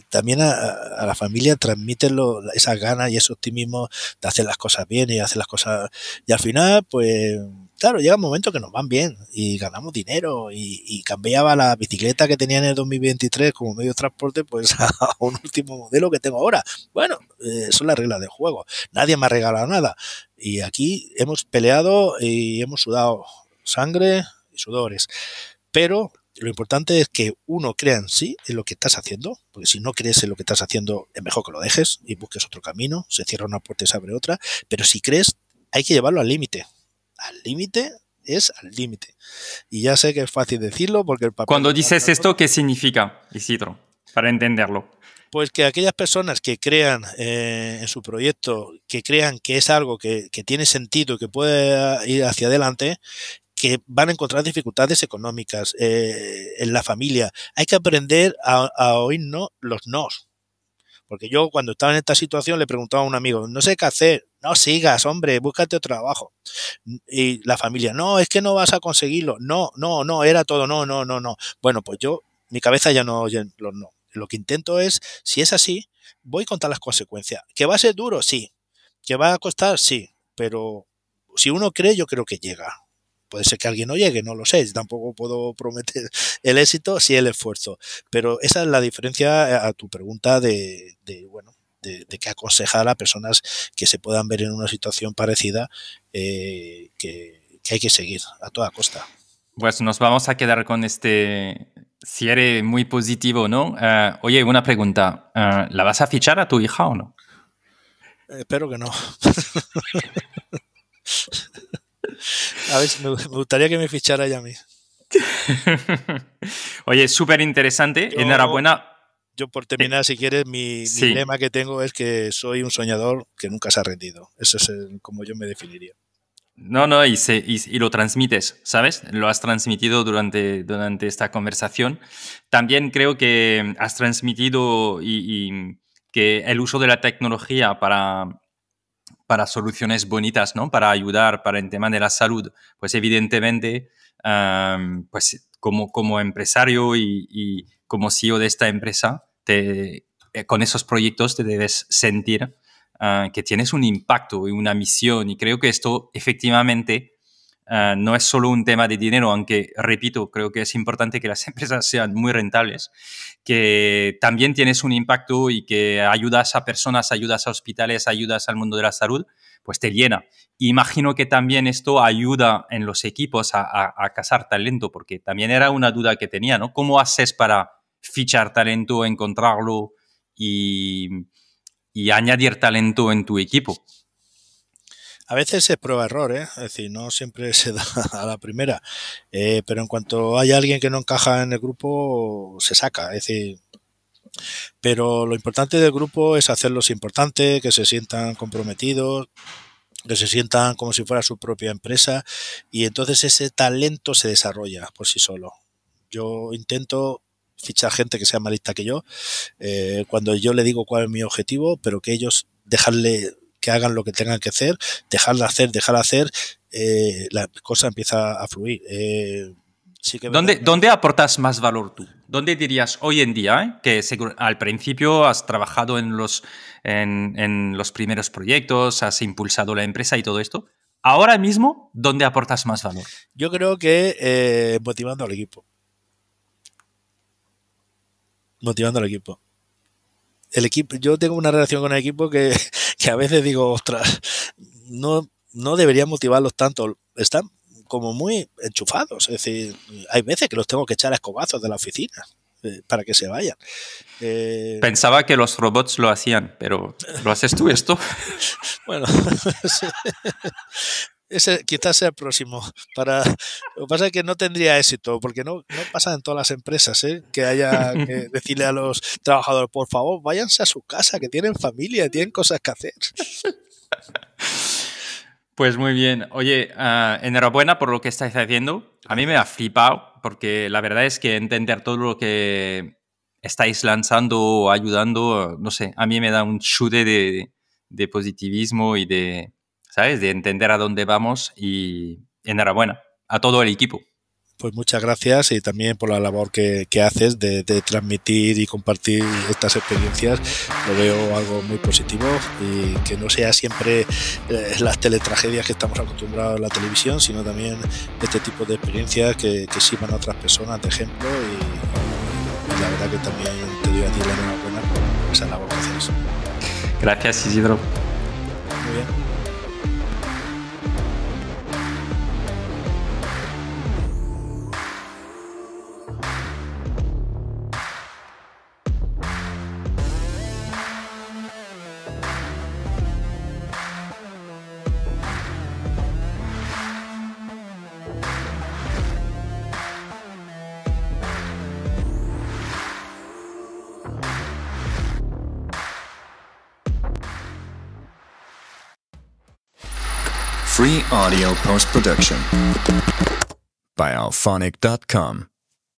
Speaker 1: También a la familia transmiten esas ganas y ese optimismo de hacer las cosas bien y hacer las cosas... Y al final, pues, claro, llega un momento que nos van bien y ganamos dinero y cambiaba la bicicleta que tenía en el 2023 como medio de transporte, pues a un último modelo que tengo ahora. Bueno, son las reglas del juego. Nadie me ha regalado nada. Y aquí hemos peleado y hemos sudado sangre y sudores. Pero lo importante es que uno crea en sí, en lo que estás haciendo, porque si no crees en lo que estás haciendo, es mejor que lo dejes y busques otro camino, se cierra una puerta y se abre otra, pero si crees, hay que llevarlo al límite. Al límite es al límite. Y ya sé que es fácil decirlo porque el papel...
Speaker 2: Cuando dices esto, ¿qué significa, Isidro? Para entenderlo.
Speaker 1: Pues que aquellas personas que crean en su proyecto, que crean que es algo que tiene sentido, que puede ir hacia adelante, que van a encontrar dificultades económicas en la familia. Hay que aprender a oír no los nos. Porque yo cuando estaba en esta situación le preguntaba a un amigo, no sé qué hacer, no sigas, hombre, búscate otro trabajo. Y la familia, no, es que no vas a conseguirlo, no, era todo, no. Bueno, pues mi cabeza ya no oye los no. Lo que intento es, si es así, voy a contar las consecuencias. ¿Que va a ser duro? Sí. ¿Que va a costar? Sí. Pero si uno cree, yo creo que llega. Puede ser que alguien no llegue, no lo sé. Tampoco puedo prometer el éxito si el esfuerzo. Pero esa es la diferencia a tu pregunta de que aconsejar a personas que se puedan ver en una situación parecida que hay que seguir a toda costa.
Speaker 2: Pues nos vamos a quedar con este cierre muy positivo, ¿no? Oye, una pregunta. ¿La vas a fichar a tu hija o no?
Speaker 1: Espero que no. A ver, me gustaría que me fichara ella a mí.
Speaker 2: Oye, súper interesante. Enhorabuena.
Speaker 1: Yo por terminar, si quieres, mi lema que tengo es que soy un soñador que nunca se ha rendido. Eso es como yo me definiría.
Speaker 2: No, y lo transmites, ¿sabes? Lo has transmitido durante esta conversación. También creo que has transmitido y que el uso de la tecnología para soluciones bonitas, ¿no? Para ayudar, para el tema de la salud, pues evidentemente, pues como empresario y como CEO de esta empresa, con esos proyectos te debes sentir que tienes un impacto y una misión, y creo que esto efectivamente no es solo un tema de dinero, aunque, repito, creo que es importante que las empresas sean muy rentables, que también tienes un impacto y que ayudas a personas, ayudas a hospitales, ayudas al mundo de la salud, pues te llena. Imagino que también esto ayuda en los equipos a cazar talento, porque también era una duda que tenía, ¿no? ¿Cómo haces para fichar talento, encontrarlo y añadir talento en tu equipo?
Speaker 1: A veces es prueba-error, ¿eh? Es decir, no siempre se da a la primera. Pero en cuanto hay alguien que no encaja en el grupo, se saca. Es decir, pero lo importante del grupo es hacerlos importantes, que se sientan comprometidos, que se sientan como si fuera su propia empresa, y entonces ese talento se desarrolla por sí solo. Yo intento fichar gente que sea más lista que yo, cuando yo le digo cuál es mi objetivo, pero que ellos dejarle que hagan lo que tengan que hacer, dejar hacer, la cosa empieza a fluir. Sí que
Speaker 2: ¿Dónde aportas más valor tú? ¿Dónde dirías hoy en día, que al principio has trabajado en los primeros proyectos, has impulsado la empresa y todo esto? Ahora mismo, ¿dónde aportas más valor?
Speaker 1: Yo creo que motivando al equipo. Motivando al equipo. El equipo, yo tengo una relación con el equipo que a veces digo, ostras, no debería motivarlos tanto. Están como muy enchufados. Es decir, hay veces que los tengo que echar a escobazos de la oficina para que se vayan.
Speaker 2: Pensaba que los robots lo hacían, pero ¿lo haces tú esto?
Speaker 1: Bueno, ese quizás sea el próximo. Lo que pasa es que no tendría éxito, porque no pasa en todas las empresas, que haya que decirle a los trabajadores, por favor, váyanse a su casa, que tienen familia, tienen cosas que hacer.
Speaker 2: Pues muy bien. Oye, enhorabuena por lo que estáis haciendo. A mí me ha flipado, porque la verdad es que entender todo lo que estáis lanzando o ayudando, no sé, a mí me da un chute de positivismo y de, ¿sabes?, de entender a dónde vamos, y enhorabuena a todo el equipo.
Speaker 1: Pues muchas gracias, y también por la labor que haces de transmitir y compartir estas experiencias. Lo veo algo muy positivo, y que no sea siempre las teletragedias que estamos acostumbrados en la televisión, sino también este tipo de experiencias que sirvan a otras personas de ejemplo, y la verdad que también te doy a ti la enhorabuena por esa labor que haces.
Speaker 2: Gracias, Isidro.
Speaker 1: Muy bien.
Speaker 3: Free audio post-production by alphonic.com.